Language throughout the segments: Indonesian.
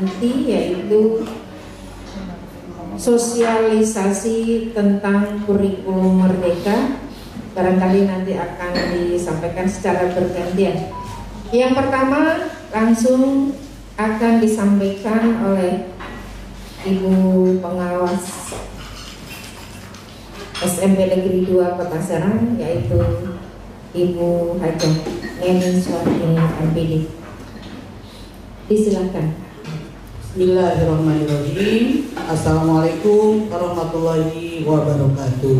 inti, yaitu sosialisasi tentang kurikulum merdeka. Barangkali nanti akan disampaikan secara bergantian. Yang pertama langsung akan disampaikan oleh Ibu Pengawas SMP Negeri 2 Kota Serang, yaitu Ibu Hajah Neni Suwartini MPD. Disilakan. Bismillahirrahmanirrahim. Assalamualaikum warahmatullahi wabarakatuh.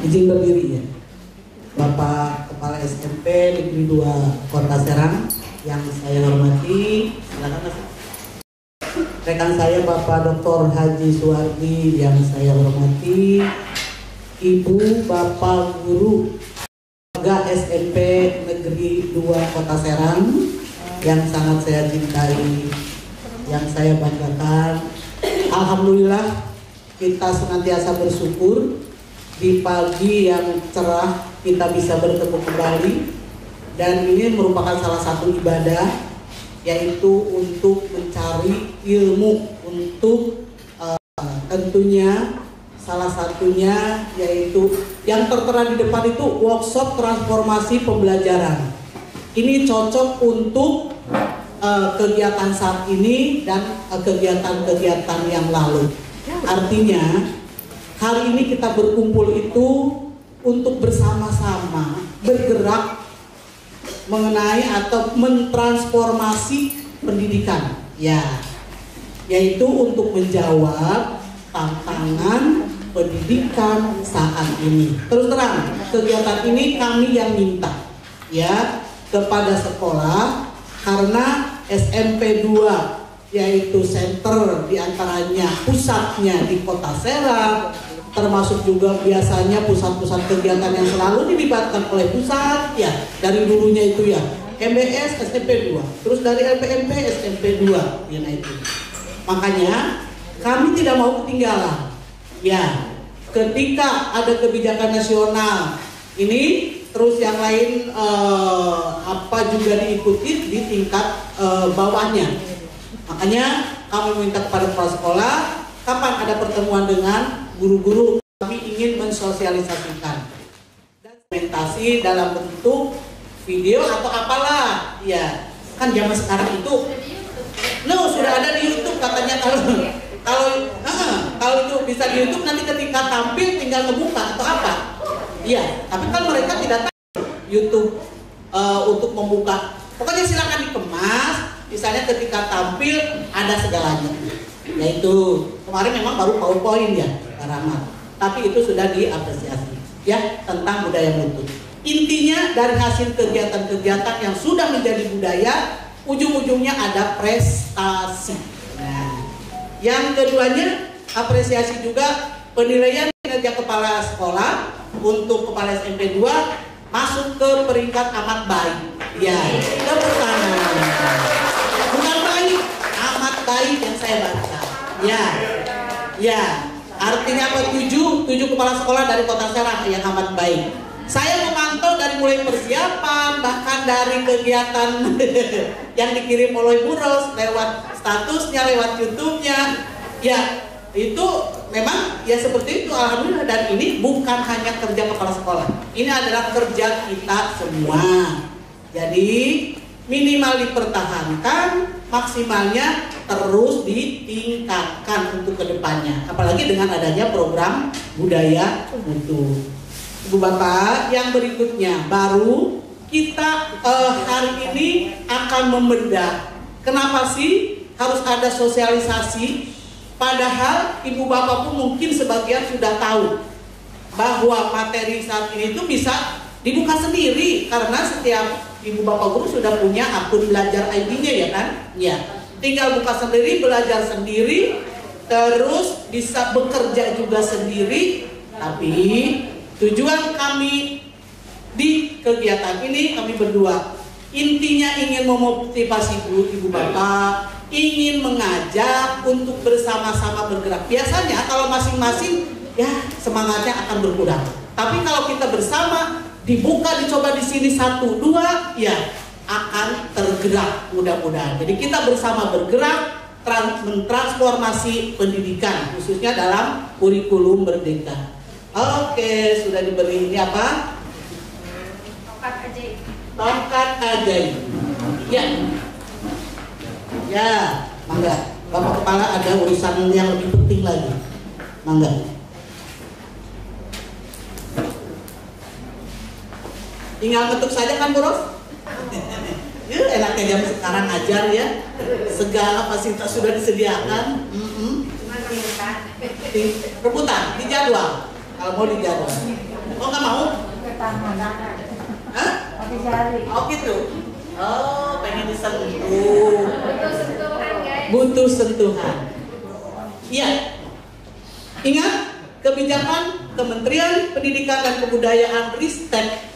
Izin berdiri ya, Bapak Kepala SMP Negeri 2 Kota Serang yang saya hormati, silakan Mas. Rekan saya Bapak Dr. Haji Suwardi yang saya hormati, Ibu Bapak Guru SMP Negeri 2 Kota Serang yang sangat saya cintai, yang saya banggakan. Alhamdulillah kita senantiasa bersyukur di pagi yang cerah kita bisa bertemu kembali, dan ini merupakan salah satu ibadah, yaitu untuk mencari ilmu, untuk tentunya salah satunya yaitu yang tertera di depan itu workshop transformasi pembelajaran. Ini cocok untuk kegiatan saat ini dan kegiatan-kegiatan yang lalu. Artinya hari ini kita berkumpul itu untuk bersama-sama bergerak mengenai atau mentransformasi pendidikan, ya, yaitu untuk menjawab tantangan pendidikan saat ini. Terus terang, kegiatan ini kami yang minta ya kepada sekolah, karena SMP 2 yaitu center diantaranya pusatnya di Kota Serang, termasuk juga biasanya pusat-pusat kegiatan yang selalu dilibatkan oleh pusat ya, dari dulunya itu ya MBS SMP 2, terus dari LPMP SMP 2 ya, nah itu. Makanya kami tidak mau ketinggalan ya, ketika ada kebijakan nasional ini, terus yang lain apa juga diikuti di tingkat bawahnya. Makanya kami minta kepada kepala sekolah, kapan ada pertemuan dengan guru-guru, kami ingin mensosialisasikan dan dokumentasi dalam bentuk video atau apalah ya, kan zaman sekarang itu sudah ada di YouTube katanya. Kalau itu bisa di YouTube, nanti ketika tampil tinggal ngebuka atau apa ya, tapi kan mereka tidak tahu YouTube untuk membuka. Pokoknya silakan dikemas, misalnya ketika tampil ada segalanya. Yaitu kemarin memang baru PowerPoint ya, Rahmat, tapi itu sudah diapresiasi ya tentang budaya mutu. Intinya dari hasil kegiatan-kegiatan yang sudah menjadi budaya, ujung-ujungnya ada prestasi. Nah, yang keduanya apresiasi juga penilaian kinerja kepala sekolah untuk kepala SMP 2 masuk ke peringkat amat baik. Ya, tepuk tangan. Bukan baik, amat baik yang saya baca. Ya, artinya apa? 7 kepala sekolah dari Kota Serang yang amat baik. Saya memantau dari mulai persiapan, bahkan dari kegiatan yang dikirim oleh Bu Ros, lewat statusnya, lewat YouTube-nya. Ya, itu memang ya seperti itu, alhamdulillah. Dan ini bukan hanya kerja kepala sekolah, ini adalah kerja kita semua. Jadi minimal dipertahankan, maksimalnya terus ditingkatkan untuk kedepannya, apalagi dengan adanya program budaya mutu. Ibu Bapak, yang berikutnya baru kita hari ini akan membedah kenapa sih harus ada sosialisasi, padahal Ibu Bapak pun mungkin sebagian sudah tahu bahwa materi saat ini itu bisa dibuka sendiri, karena setiap Ibu Bapak guru sudah punya akun belajar ID-nya ya kan? Ya, tinggal buka sendiri, belajar sendiri, terus bisa bekerja juga sendiri. Tapi tujuan kami di kegiatan ini, kami berdua intinya ingin memotivasi Ibu Bapak, ingin mengajak untuk bersama-sama bergerak. Biasanya kalau masing-masing ya semangatnya akan berkurang, tapi kalau kita bersama dibuka, dicoba di sini 1, 2, ya akan tergerak mudah-mudahan. Jadi kita bersama bergerak mentransformasi pendidikan khususnya dalam kurikulum Merdeka. Oke, sudah diberi ini apa? Tongkat ajaib. Ya. Ya, mangga. Bapak Kepala ada urusan yang lebih penting lagi. Mangga. Tinggal ketuk saja kan, Bros? Ya, enaknya jam sekarang ajar ya. Segala fasilitas sudah disediakan. Rebutan, di jadwal. Kalau mau di jadwal. Oh, nggak mau? Hah? Oh gitu. Oh, pengen disentuh. Butuh sentuhan, guys. Butuh sentuhan. Iya. Ingat, kebijakan Kementerian Pendidikan dan Kebudayaan Ristek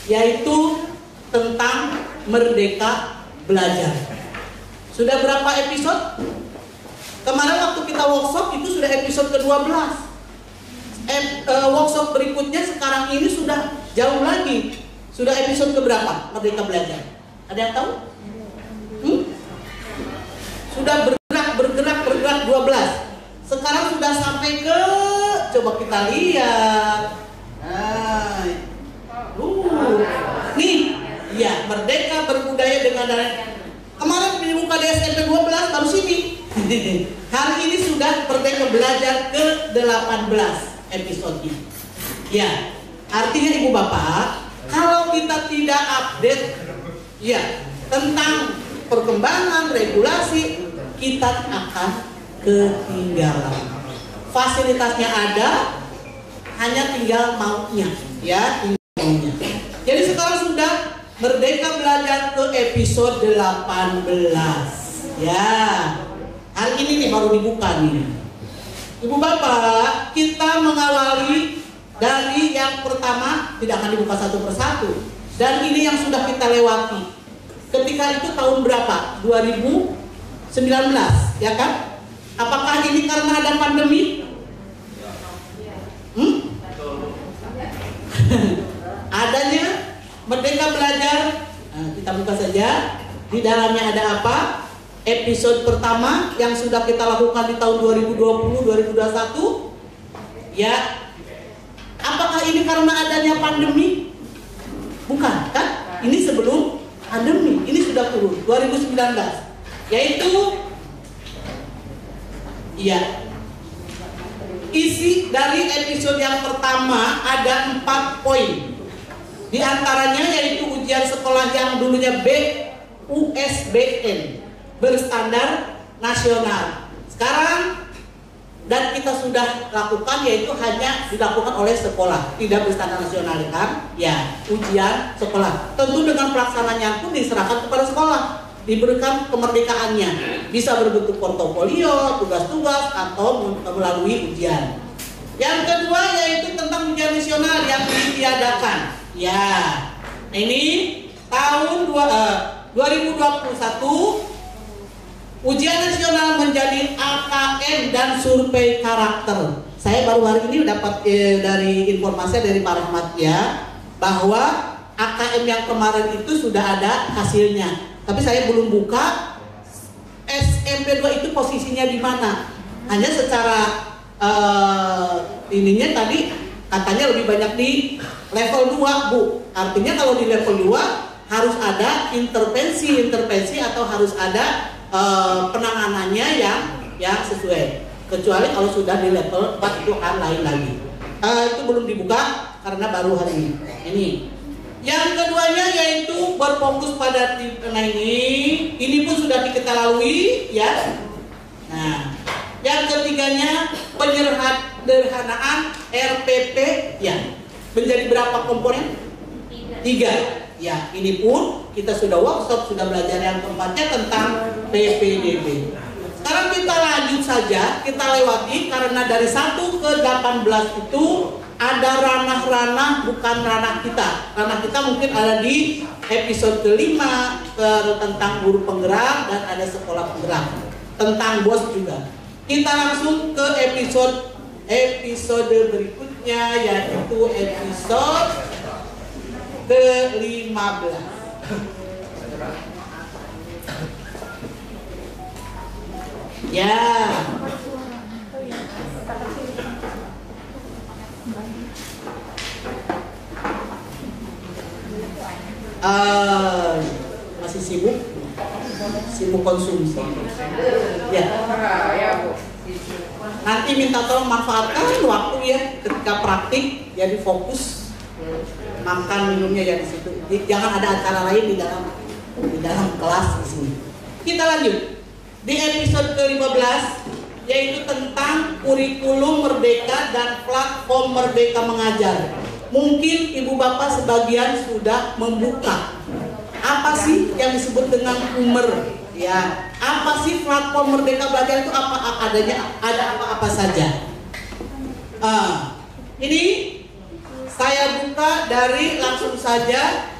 yaitu tentang Merdeka Belajar. Sudah berapa episode? Kemarin waktu kita workshop itu sudah episode ke-12. Workshop berikutnya sekarang ini sudah jauh lagi. Sudah episode keberapa Merdeka Belajar? Ada yang tahu? Sudah bergerak 12. Sekarang sudah sampai ke, coba kita lihat. Nih, ya, Merdeka Berbudaya dengan kemarin dibuka di SMP 12 baru sini. Hari ini sudah Merdeka Belajar ke-18 episode ini. Ya, artinya Ibu Bapak, kalau kita tidak update ya tentang perkembangan regulasi, kita akan ketinggalan. Fasilitasnya ada, hanya tinggal maunya, ya, tinggal maunya. Jadi sekarang sudah Merdeka Belajar ke episode 18. Ya, hari ini nih baru dibuka nih. Ibu Bapak, kita mengawali dari yang pertama, tidak akan dibuka satu persatu. Dan ini yang sudah kita lewati. Ketika itu tahun berapa? 2019, ya kan? Apakah ini karena ada pandemi? Adanya Merdeka Belajar. Nah, kita buka saja. Di dalamnya ada apa? Episode pertama yang sudah kita lakukan di tahun 2020-2021. Ya. Apakah ini karena adanya pandemi? Bukan, kan? Ini sebelum pandemi. Ini sudah turun 2019. Yaitu ya. Isi dari episode yang pertama ada 4 poin. Di antaranya yaitu ujian sekolah yang dulunya BUSBN, berstandar nasional. Sekarang dan kita sudah lakukan yaitu hanya dilakukan oleh sekolah, tidak berstandar nasional kan? Ya, ujian sekolah. Tentu dengan pelaksananya pun diserahkan kepada sekolah, diberikan kemerdekaannya, bisa berbentuk portofolio, tugas-tugas atau melalui ujian. Yang kedua yaitu tentang ujian nasional yang ditiadakan. Ya, ini tahun 2021 ujian nasional menjadi AKM dan survei karakter. Saya baru hari ini dapat dari informasi dari Pak Rahmat ya, bahwa AKM yang kemarin itu sudah ada hasilnya. Tapi saya belum buka SMP 2 itu posisinya di mana. Hanya secara ininya tadi katanya lebih banyak di level 2, Bu. Artinya kalau di level 2 harus ada intervensi atau harus ada penanganannya yang sesuai. Kecuali kalau sudah di level 4 itu akan lain lagi. Itu belum dibuka karena baru hari ini. Ini. Yang keduanya yaitu berfokus pada ini pun sudah kita lalui ya. Nah, yang ketiganya penyederhanaan RPP ya. Menjadi berapa komponen? 3. Ya, ini pun kita sudah workshop, sudah belajar yang keempatnya tentang PPDB. Sekarang kita lanjut saja, kita lewati karena dari 1 ke 18 itu ada ranah-ranah bukan ranah kita. Ranah kita mungkin ada di episode kelima tentang guru penggerak dan ada sekolah penggerak. Tentang BOS juga. Kita langsung ke episode berikutnya yaitu episode ke-15. Ya. Masih sibuk konsumsi. Ya. Nanti minta tolong manfaatkan waktu ya ketika praktik, jadi fokus makan minumnya ya di situ. Jangan ada acara lain di dalam kelas di sini. Kita lanjut di episode ke-15, yaitu tentang kurikulum Merdeka dan platform Merdeka Mengajar. Mungkin ibu bapak sebagian sudah membuka apa sih yang disebut dengan UMER, ya. Apa sih platform Merdeka Belajar itu, apa adanya, ada apa-apa saja. Ini saya buka dari langsung saja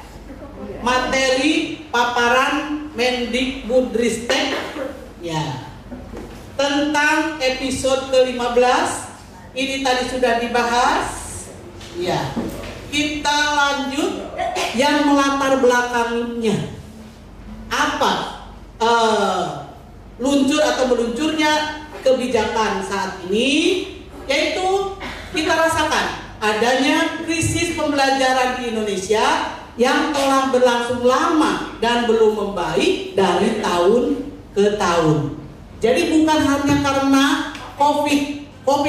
materi paparan Mendikbudristek, ya, tentang episode ke-15. Ini tadi sudah dibahas, ya. Kita lanjut yang melatar belakangnya. Apa luncur atau meluncurnya kebijakan saat ini, yaitu kita rasakan adanya krisis pembelajaran di Indonesia yang telah berlangsung lama dan belum membaik dari tahun ke tahun. Jadi bukan hanya karena COVID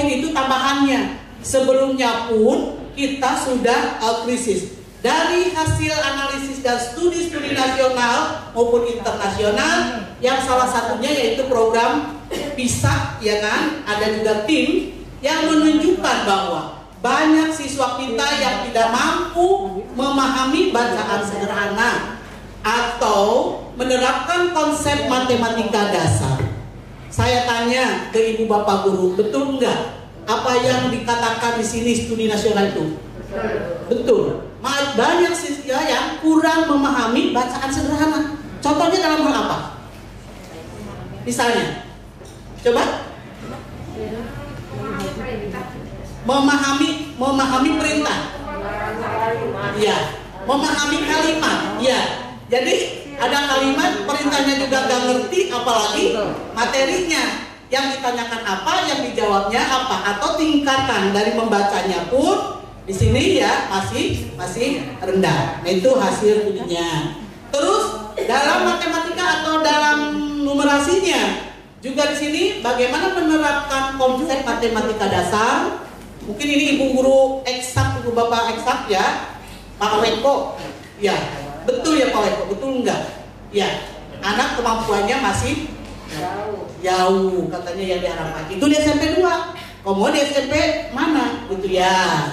itu tambahannya. Sebelumnya pun kita sudah krisis. Dari hasil analisis dan studi-studi nasional maupun internasional, yang salah satunya yaitu program PISA, ya kan, ada juga tim yang menunjukkan bahwa banyak siswa kita yang tidak mampu memahami bacaan sederhana atau menerapkan konsep matematika dasar. Saya tanya ke ibu bapak guru, betul enggak apa yang dikatakan di sini studi nasional itu? Betul. Banyak siswa yang kurang memahami bacaan sederhana. Contohnya dalam hal apa? Misalnya, coba memahami perintah. Ya, memahami kalimat. Ya. Jadi ada kalimat perintahnya juga nggak ngerti, apalagi materinya. Yang ditanyakan apa, yang dijawabnya apa, atau tingkatan dari membacanya pun di sini ya masih rendah. Nah, itu hasil studinya. Terus dalam matematika atau dalam numerasinya juga di sini bagaimana menerapkan konsep matematika dasar. Mungkin ini ibu guru eksak, ibu bapak eksak ya, Pak Weko. Ya, betul ya Pak Weko, betul enggak? Ya, anak kemampuannya masih jauh katanya yang diharapkan. Itu di SMP 2. Kamu di SMP mana? Gitu ya.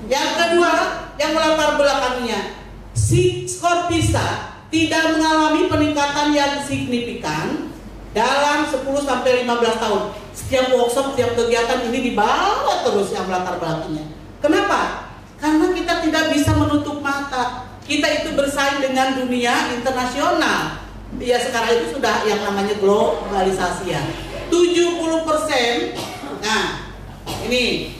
Yang kedua, yang melatar belakangnya, si skor PISA tidak mengalami peningkatan yang signifikan dalam 10 sampai 15 tahun. Setiap workshop, setiap kegiatan ini dibawa terus yang melatar belakangnya. Kenapa? Karena kita tidak bisa menutup mata. Kita itu bersaing dengan dunia internasional. Ya, sekarang itu sudah yang namanya globalisasi ya. 70%. Nah, ini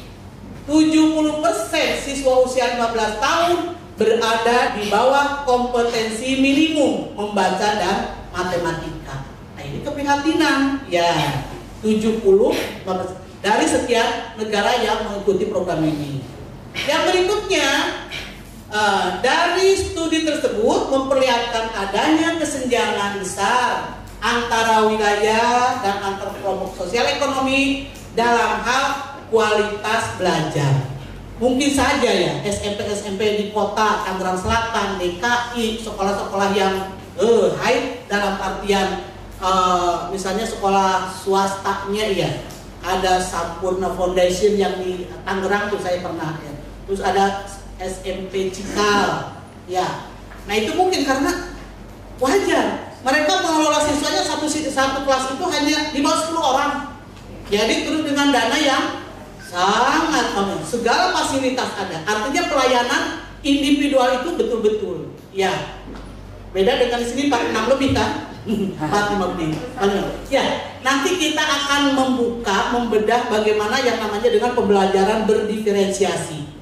70% siswa usia 15 tahun berada di bawah kompetensi minimum membaca dan matematika. Nah, ini keprihatinan ya. 70% dari setiap negara yang mengikuti program ini. Yang berikutnya, dari studi tersebut memperlihatkan adanya kesenjangan besar antara wilayah dan antar kelompok sosial ekonomi dalam hal kualitas belajar. Mungkin saja ya SMP di kota Tangerang Selatan, DKI, sekolah-sekolah yang high dalam artian misalnya sekolah swastanya ya, ada Sampurna Foundation yang di Tangerang tuh saya pernah ya. Terus ada SMP Cikal ya. Nah, itu mungkin karena wajar mereka mengelola siswanya satu kelas itu hanya di bawah 10 orang. Jadi terus dengan dana yang sangat segala fasilitas ada. Artinya pelayanan individual itu betul-betul ya. Beda dengan di sini 46 lebih kan? 45 lebih. Ya, nanti kita akan membedah bagaimana yang namanya dengan pembelajaran berdiferensiasi.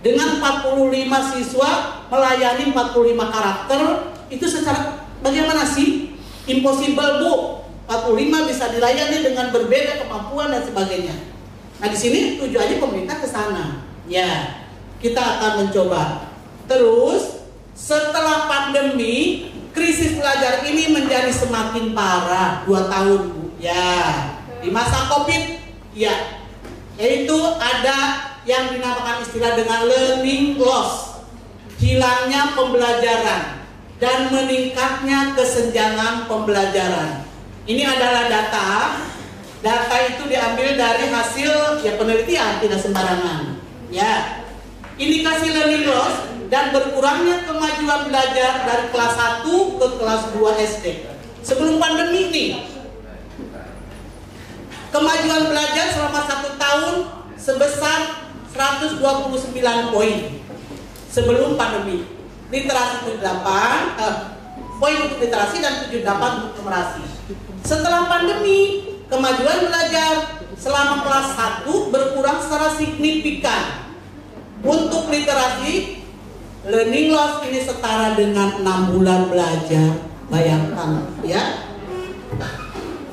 dengan 45 siswa melayani 45 karakter, itu secara bagaimana sih? Impossible, Bu. 45 bisa dilayani dengan berbeda kemampuan dan sebagainya. Nah, di sini tujuannya pemerintah ke sana. Ya, kita akan mencoba. Terus setelah pandemi, krisis pelajar ini menjadi semakin parah 2 tahun, Bu. Ya, di masa Covid, ya, yaitu ada yang dinamakan istilah dengan learning loss, hilangnya pembelajaran dan meningkatnya kesenjangan pembelajaran. Ini adalah data. Data itu diambil dari hasil ya penelitian, tidak sembarangan. Ya, indikasi learning loss dan berkurangnya kemajuan belajar dari kelas 1 ke kelas 2 SD. Sebelum pandemi ini, kemajuan belajar selama 1 tahun sebesar 129 poin sebelum pandemi. Literasi 78, poin untuk literasi dan 78 untuk numerasi. Setelah pandemi, kemajuan belajar selama kelas 1 berkurang secara signifikan. Untuk literasi, learning loss ini setara dengan 6 bulan belajar. Bayangkan, ya.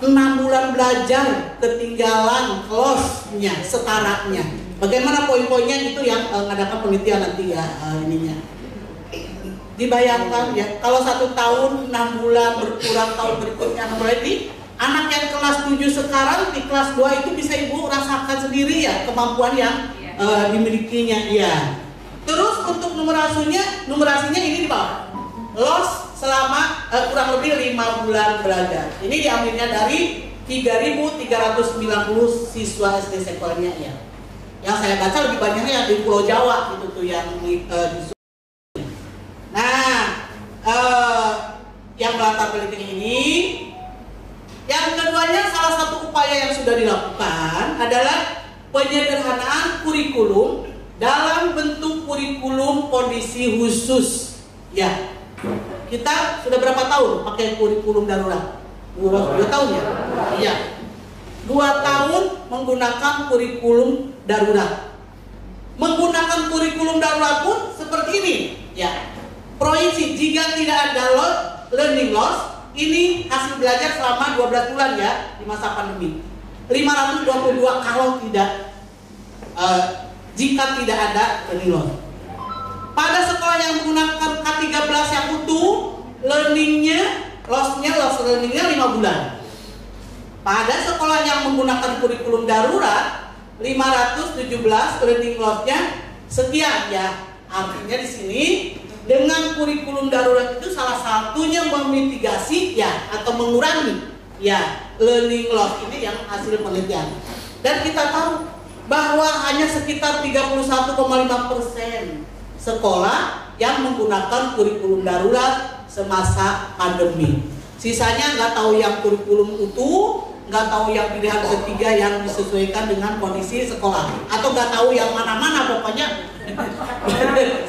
6 bulan belajar ketinggalan loss-nya, setaranya. Bagaimana poin-poinnya itu yang ngadakan penelitian nanti ya ininya. Dibayangkan ya, kalau 1 tahun 6 bulan berkurang tahun berikutnya, berarti anak yang kelas 7 sekarang di kelas 2 itu bisa Ibu rasakan sendiri ya kemampuan yang dimilikinya ya. Terus untuk numerasinya ini di bawah. Loss selama kurang lebih 5 bulan belajar. Ini diambilnya dari 3.390 siswa SD sekolahnya ya. Yang saya baca lebih banyaknya di Pulau Jawa itu tuh yang di Nah, yang melatar belakang ini, yang keduanya salah satu upaya yang sudah dilakukan adalah penyederhanaan kurikulum dalam bentuk kurikulum kondisi khusus. Ya, kita sudah berapa tahun pakai kurikulum darurat? 2 tahun ya? Iya. 2 tahun menggunakan kurikulum darurat. Menggunakan kurikulum darurat pun seperti ini, ya. Proyeksi jika tidak ada learning loss, ini hasil belajar selama 12 bulan ya di masa pandemi. 522 kalau tidak jika tidak ada learning loss. Pada sekolah yang menggunakan K13 yang utuh, loss learningnya 5 bulan. Pada sekolah yang menggunakan kurikulum darurat, 517 learning loss-nya sekian ya. Artinya di sini dengan kurikulum darurat itu salah satunya memitigasi ya atau mengurangi ya learning loss ini yang hasil penelitian. Dan kita tahu bahwa hanya sekitar 31,5% sekolah yang menggunakan kurikulum darurat semasa pandemi. Sisanya nggak tahu yang kurikulum utuh, nggak tahu yang pilihan ketiga yang disesuaikan dengan kondisi sekolah, atau nggak tahu yang mana-mana pokoknya.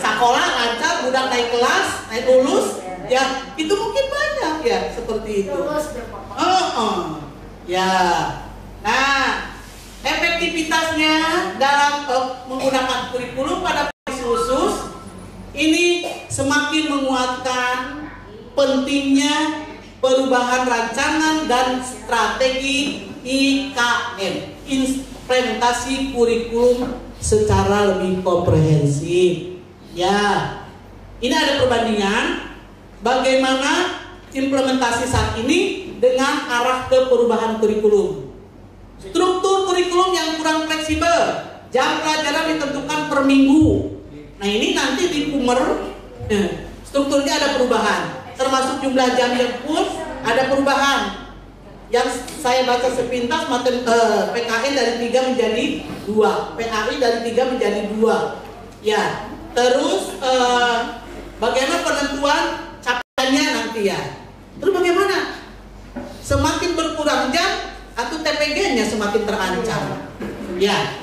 Sekolah lancar, budak naik kelas, naik lulus, ya itu mungkin banyak ya seperti itu. Ya, nah efektivitasnya dalam menggunakan kurikulum pada kondisi khusus ini semakin menguatkan pentingnya perubahan rancangan dan strategi IKM, implementasi kurikulum secara lebih komprehensif. Ya, ini ada perbandingan bagaimana implementasi saat ini dengan arah ke perubahan kurikulum. Struktur kurikulum yang kurang fleksibel, jam pelajaran ditentukan per minggu. Nah ini nanti di Pumer strukturnya ada perubahan, termasuk jumlah jamnya pun ada perubahan. Yang saya baca sepintas PKN dari 3 menjadi 2, PAI dari 3 menjadi 2. Ya, terus bagaimana penentuan capaiannya nanti ya. Terus bagaimana? Semakin berkurang jam atau TPG-nya semakin terancam. Ya,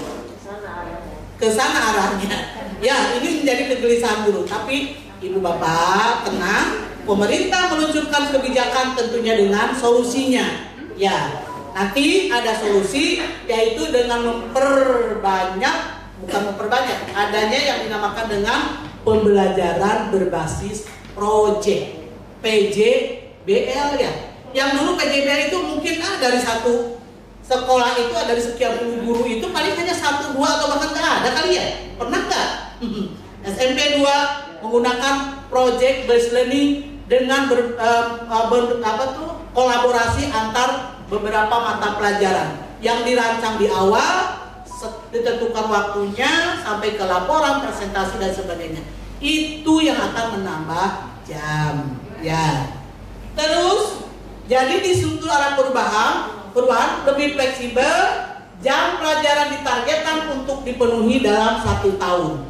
ke sana arahnya. Ya, ini menjadi kegelisahan guru. Tapi Ibu Bapak tenang, pemerintah meluncurkan kebijakan tentunya dengan solusinya. Ya, nanti ada solusi yaitu dengan memperbanyak bukan memperbanyak, adanya yang dinamakan dengan pembelajaran berbasis proyek, PJBL ya. Yang dulu PJBL itu mungkin dari satu sekolah itu ada dari sekian puluh guru itu paling hanya 1, 2 atau bahkan nggak ada kali ya. Pernah nggak? SMP 2 menggunakan project based learning dengan kolaborasi antar beberapa mata pelajaran yang dirancang di awal, ditentukan waktunya sampai ke laporan, presentasi dan sebagainya. Itu yang akan menambah jam ya. Terus jadi di struktur arah perubahan lebih fleksibel, jam pelajaran ditargetkan untuk dipenuhi dalam 1 tahun.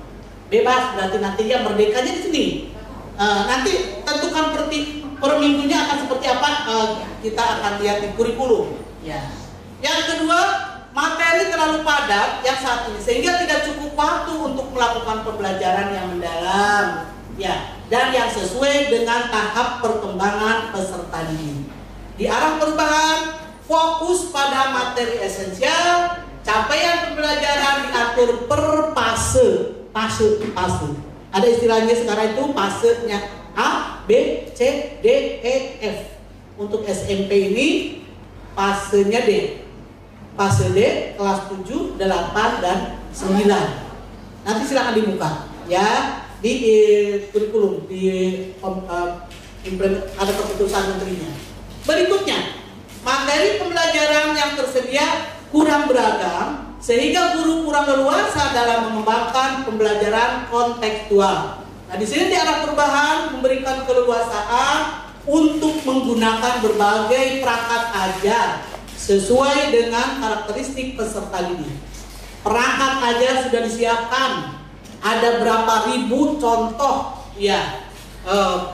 Bebas, berarti nantinya merdekanya di sini. Nanti tentukan per minggunya akan seperti apa, kita akan lihat di kurikulum ya. Yang kedua, materi terlalu padat yang saat ini sehingga tidak cukup waktu untuk melakukan pembelajaran yang mendalam ya, dan yang sesuai dengan tahap perkembangan peserta didik. Di arah perubahan, fokus pada materi esensial, capaian pembelajaran diatur per fase. Ada istilahnya sekarang itu fasenya A, B, C, D, E, F. Untuk SMP ini fasenya D. Fase D kelas 7, 8, dan 9. Nanti silakan dibuka ya di kurikulum di ada keputusan menterinya. Berikutnya, materi pembelajaran yang tersedia kurang beragam sehingga guru kurang leluasa dalam mengembangkan pembelajaran kontekstual. Nah, di sini di arah perubahan memberikan keleluasaan untuk menggunakan berbagai perangkat ajar sesuai dengan karakteristik peserta didik. Perangkat ajar sudah disiapkan, ada berapa ribu contoh ya,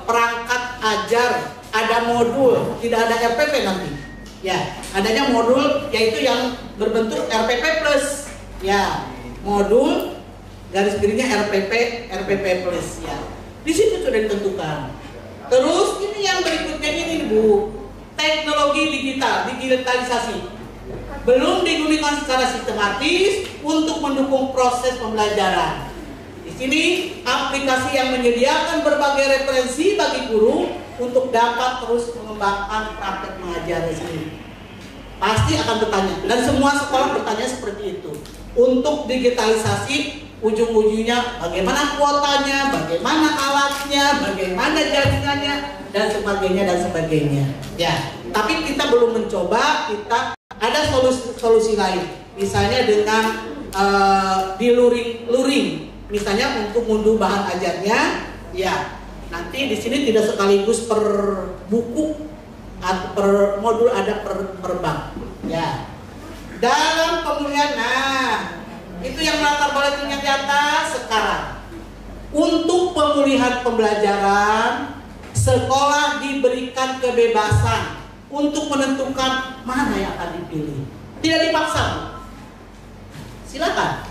perangkat ajar, ada modul, tidak ada RPP nanti ya, adanya modul yaitu yang berbentuk RPP plus ya, modul garis miringnya RPP plus ya, di situ sudah ditentukan. Terus ini yang berikutnya ini Bu, teknologi digitalisasi belum digunakan secara sistematis untuk mendukung proses pembelajaran. Di sini aplikasi yang menyediakan berbagai referensi bagi guru untuk dapat terus mengembangkan praktek mengajar di sini. Pasti akan bertanya, dan semua sekolah bertanya seperti itu. Untuk digitalisasi ujung-ujungnya bagaimana kuotanya, bagaimana alatnya, bagaimana jaringannya, dan sebagainya. Ya, tapi kita belum mencoba, kita ada solusi lain. Misalnya dengan di luring, misalnya untuk ngunduh bahan ajarnya, ya nanti di sini tidak sekaligus per buku atau per modul, ada per bank. Ya, dalam pemulihan, nah itu yang melatar belakangnya di atas sekarang. Untuk pemulihan pembelajaran, sekolah diberikan kebebasan untuk menentukan mana yang akan dipilih. Tidak dipaksa. Silakan.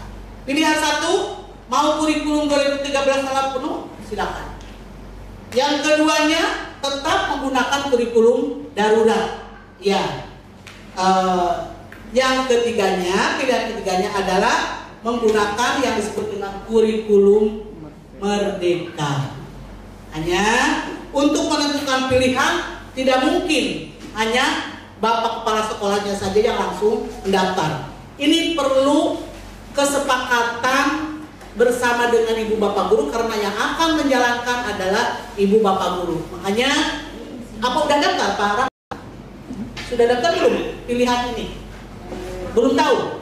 Pilihan 1, mau kurikulum 2013 salah penuh, silakan. Yang keduanya tetap menggunakan kurikulum darurat. Ya. Yang ketiganya, pilihan ketiganya adalah menggunakan yang disebut dengan kurikulum merdeka. Hanya untuk menentukan pilihan tidak mungkin hanya bapak kepala sekolahnya saja yang langsung mendaftar. Ini perlu kesepakatan bersama dengan ibu bapak guru, karena yang akan menjalankan adalah ibu bapak guru. Makanya, apa udah daftar Pak Ram? Sudah daftar belum pilihan ini? Belum tahu?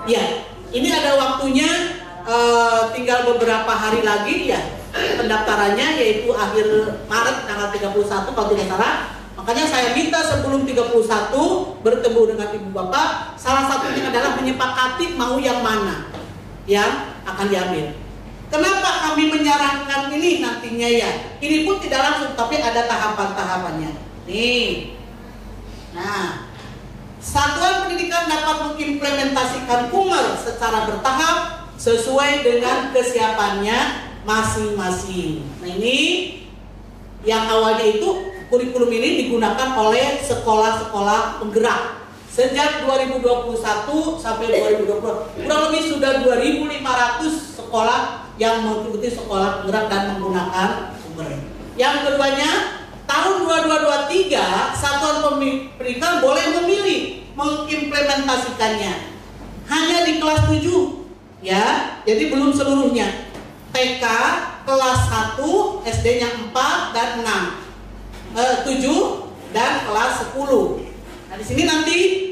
Ya, ini ada waktunya, tinggal beberapa hari lagi ya pendaftarannya, yaitu akhir Maret tanggal 31 kalau tidak salah. Makanya saya minta sebelum 31 bertemu dengan ibu bapak, salah satunya adalah menyepakati mau yang mana yang akan diambil. Kenapa kami menyarankan ini nantinya ya? Ini pun tidak langsung, tapi ada tahapan-tahapannya. Nih. Nah, satuan pendidikan dapat mengimplementasikan KUMER secara bertahap sesuai dengan kesiapannya masing-masing. Nah, ini yang awalnya itu kurikulum ini digunakan oleh sekolah-sekolah penggerak Sejak 2021 sampai 2020 kurang lebih sudah 2.500 sekolah yang mengikuti sekolah penggerak dan menggunakan sumber. Yang keduanya, tahun 2023 satuan pendidikan boleh memilih mengimplementasikannya hanya di kelas 7 ya, jadi belum seluruhnya. TK kelas 1, SD-nya 4 dan 6, 7 dan kelas 10. Nah, di sini nanti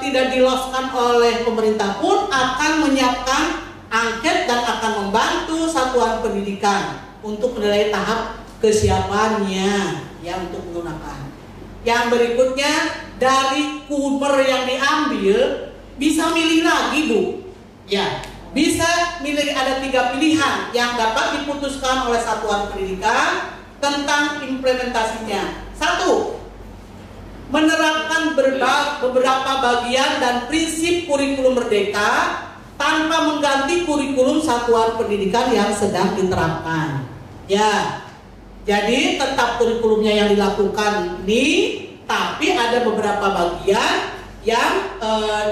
tidak diloskan oleh pemerintah pun akan menyiapkan angket dan akan membantu satuan pendidikan untuk menilai tahap kesiapannya ya untuk menggunakan. Yang berikutnya, dari kuber yang diambil bisa milih lagi, Bu. Ya, bisa milih, ada 3 pilihan yang dapat diputuskan oleh satuan pendidikan tentang implementasinya. 1. Menerapkan beberapa bagian dan prinsip kurikulum merdeka tanpa mengganti kurikulum satuan pendidikan yang sedang diterapkan. Ya, jadi tetap kurikulumnya yang dilakukan ini, tapi ada beberapa bagian yang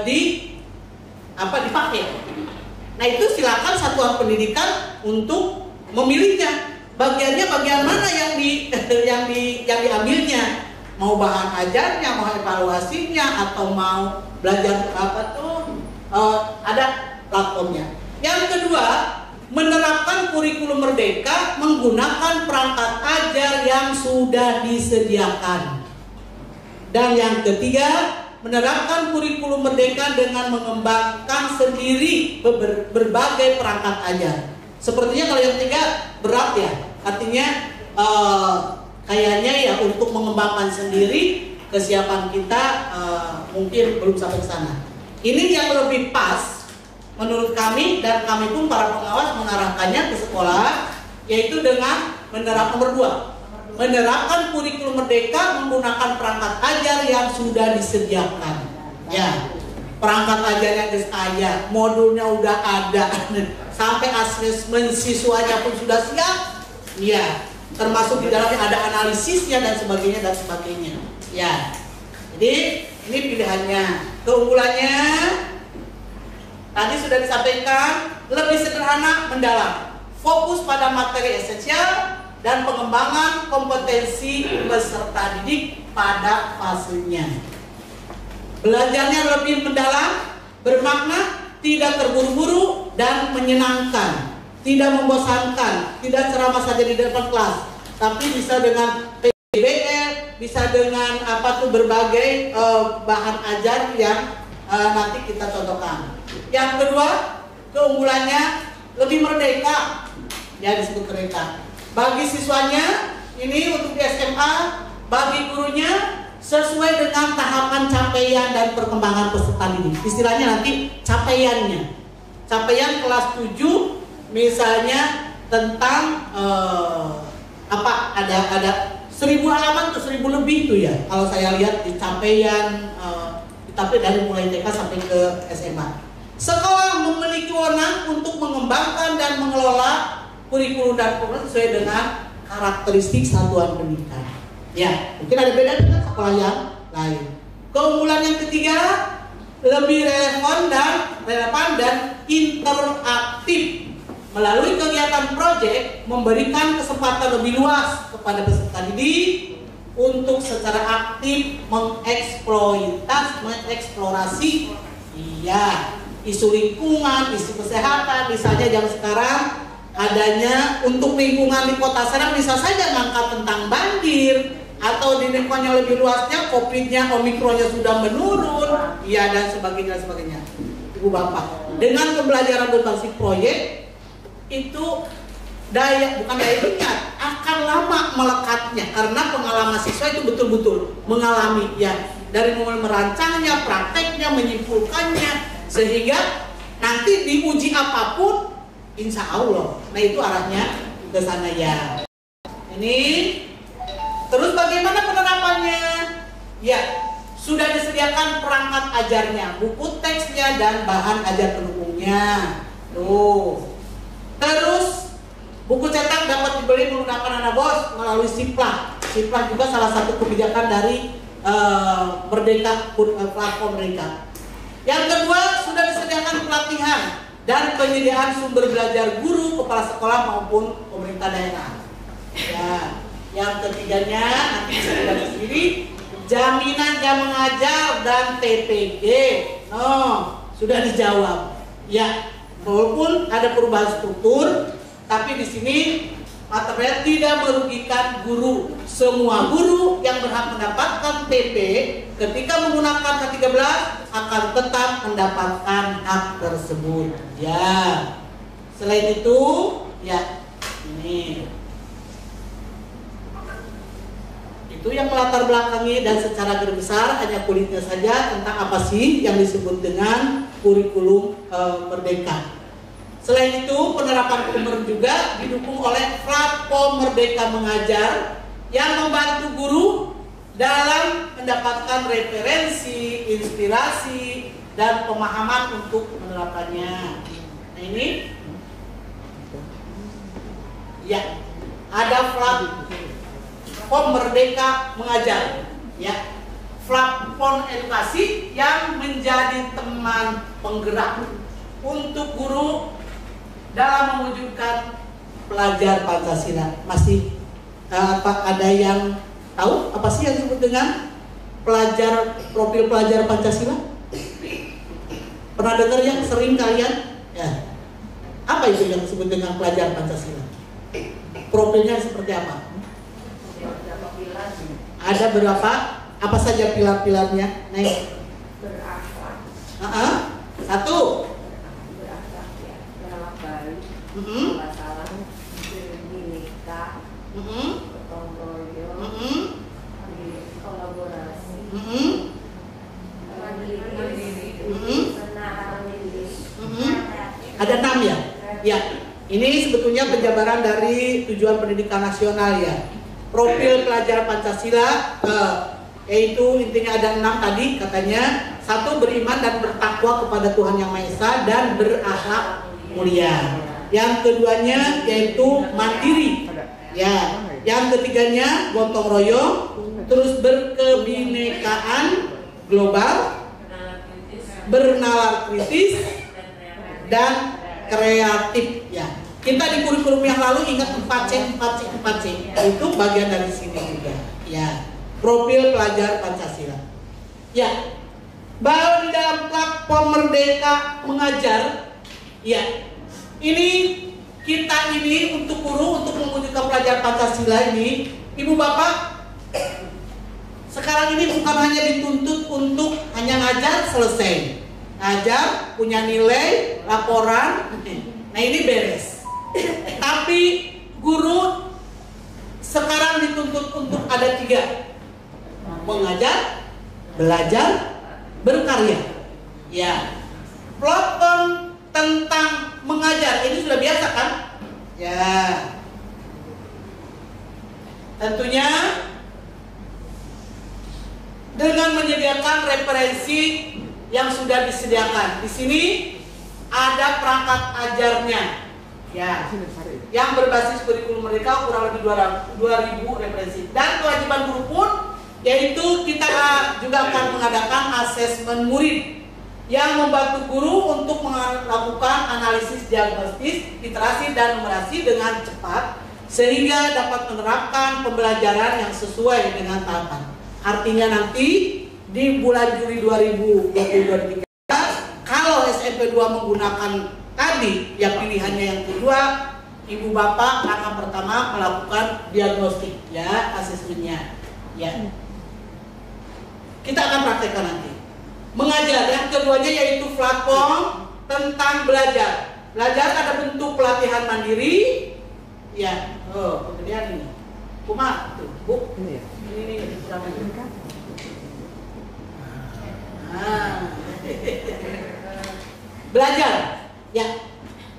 dipakai. Nah, itu silakan satuan pendidikan untuk memilihnya. Bagiannya bagian mana yang diambilnya? Mau bahan ajarnya, mau evaluasinya, atau mau belajar ada platformnya. Yang kedua, menerapkan kurikulum merdeka menggunakan perangkat ajar yang sudah disediakan. Dan yang ketiga, menerapkan kurikulum merdeka dengan mengembangkan sendiri berbagai perangkat ajar. Sepertinya kalau yang ketiga berat ya, artinya kayaknya ya untuk mengembangkan sendiri kesiapan kita mungkin belum sampai ke sana. Ini yang lebih pas menurut kami, dan kami pun para pengawas mengarahkannya ke sekolah, yaitu dengan nomor 2, menerapkan kurikulum merdeka menggunakan perangkat ajar yang sudah disediakan. Ya, perangkat ajar yang ada, modulnya udah ada, sampai asesmen siswanya pun sudah siap. Ya, termasuk di dalamnya ada analisisnya dan sebagainya dan sebagainya. Ya, jadi ini pilihannya. Keunggulannya tadi sudah disampaikan, lebih sederhana, mendalam, fokus pada materi esensial dan pengembangan kompetensi peserta didik pada fasenya. Belajarnya lebih mendalam, bermakna, tidak terburu-buru dan menyenangkan, tidak membosankan, tidak ceramah saja di depan kelas, tapi bisa dengan PBL, bisa dengan berbagai bahan ajar yang nanti kita contohkan. Yang kedua, keunggulannya lebih merdeka, ya disebut merdeka. Bagi siswanya, ini untuk di SMA, bagi gurunya sesuai dengan tahapan capaian dan perkembangan peserta didik. Istilahnya nanti capaiannya. Capaian kelas 7 misalnya tentang ada 1000 halaman tuh, 1000 lebih tuh ya. Kalau saya lihat di capaian tapi dari mulai TK sampai ke SMA. Sekolah memiliki wewenang untuk mengembangkan dan mengelola kurikulum dan program sesuai dengan karakteristik satuan pendidikan. Ya, mungkin ada beda dengan sekolah yang lain. Keunggulan yang ketiga, lebih relevan dan interaktif. Melalui kegiatan proyek memberikan kesempatan lebih luas kepada peserta didik untuk secara aktif mengeksplorasi isu lingkungan, isu kesehatan. Misalnya jam sekarang adanya untuk lingkungan di Kota Serang bisa saja ngangkat tentang banjir, atau di lingkungan yang lebih luasnya COVID-nya, Omikronnya sudah menurun, dan sebagainya. Ibu Bapak, dengan pembelajaran berbasis proyek itu bukan daya ingat, akan lama melekatnya karena pengalaman siswa itu betul-betul mengalami dari mulai merancangnya, prakteknya, menyimpulkannya, sehingga nanti diuji apapun insya Allah. Nah, itu arahnya ke sana ya. Ini terus bagaimana penerapannya? Ya, sudah disediakan perangkat ajarnya, buku teksnya dan bahan ajar pendukungnya. Tuh. Terus buku cetak dapat dibeli menggunakan Anabos melalui Siplah. Siplah juga salah satu kebijakan dari Merdeka platform mereka. Yang kedua, sudah disediakan pelatihan dan penyediaan sumber belajar guru, kepala sekolah maupun pemerintah daerah. Ya, yang ketiganya nanti bisa dilihat sendiri, jaminan jam mengajar dan TPG. Sudah dijawab. Ya, walaupun ada perubahan struktur, tapi di sini material tidak merugikan guru. Semua guru yang berhak mendapatkan TP ketika menggunakan K13 akan tetap mendapatkan hak tersebut. Ya. Selain itu, ya ini. Itu yang melatar belakangi dan secara garis besar hanya kulitnya saja tentang apa sih yang disebut dengan kurikulum Merdeka. Selain itu, penerapan Kumer juga didukung oleh platform Merdeka Mengajar yang membantu guru dalam mendapatkan referensi, inspirasi, dan pemahaman untuk menerapkannya. Nah ini, ya, ada platform Merdeka Mengajar, ya, platform edukasi yang menjadi teman penggerak untuk guru dalam mewujudkan pelajar Pancasila. Masih ada yang tahu apa sih yang disebut dengan profil pelajar Pancasila? Pernah dengar yang sering kalian? Ya. Apa itu yang disebut dengan pelajar Pancasila? Profilnya seperti apa? Ada berapa? Apa saja pilar-pilarnya? Berakhlak. Satu. Masalah bineka, gotong royong, kolaborasi, ada 6 ya? Ya, ini sebetulnya penjabaran dari tujuan pendidikan nasional ya. Profil pelajar Pancasila, yaitu intinya ada 6 tadi katanya. 1, beriman dan bertakwa kepada Tuhan Yang Maha Esa dan berakhlak mulia. Yang keduanya yaitu mandiri. Ya, yang ketiganya gotong royong, terus berkebinekaan global, bernalar kritis, dan kreatif. Ya, kita di kurikulum yang lalu ingat 4C. Itu bagian dari sini juga. Ya, profil pelajar Pancasila. Ya, bahwa di dalam platform Merdeka Mengajar, ya, ini kita ini untuk guru, untuk mewujudkan pelajar Pancasila ini, ibu bapak, sekarang ini bukan hanya dituntut untuk hanya ngajar selesai, ngajar punya nilai, laporan, nah ini beres. Tapi guru sekarang dituntut untuk ada 3, mengajar, belajar, berkarya. Ya, platform tentang mengajar ini sudah biasa kan? Ya, tentunya dengan menyediakan referensi yang sudah disediakan. Di sini ada perangkat ajarnya, ya, yang berbasis kurikulum mereka kurang lebih 2.000 referensi. Dan kewajiban guru pun yaitu kita juga akan mengadakan asesmen murid yang membantu guru untuk melakukan analisis diagnostis, literasi, dan numerasi dengan cepat sehingga dapat menerapkan pembelajaran yang sesuai dengan tahapan. Artinya nanti di bulan Juli 2023 kalau SMP 2 menggunakan tadi yang pilihannya yang kedua, ibu bapak akan pertama melakukan diagnostik, ya, asesmennya, ya. Kita akan praktekkan nanti. Mengajar, yang keduanya yaitu platform tentang belajar. Belajar ada bentuk pelatihan mandiri, ya. Kemudian ini, Kuma, tuh, Bu, ini, belajar, ya,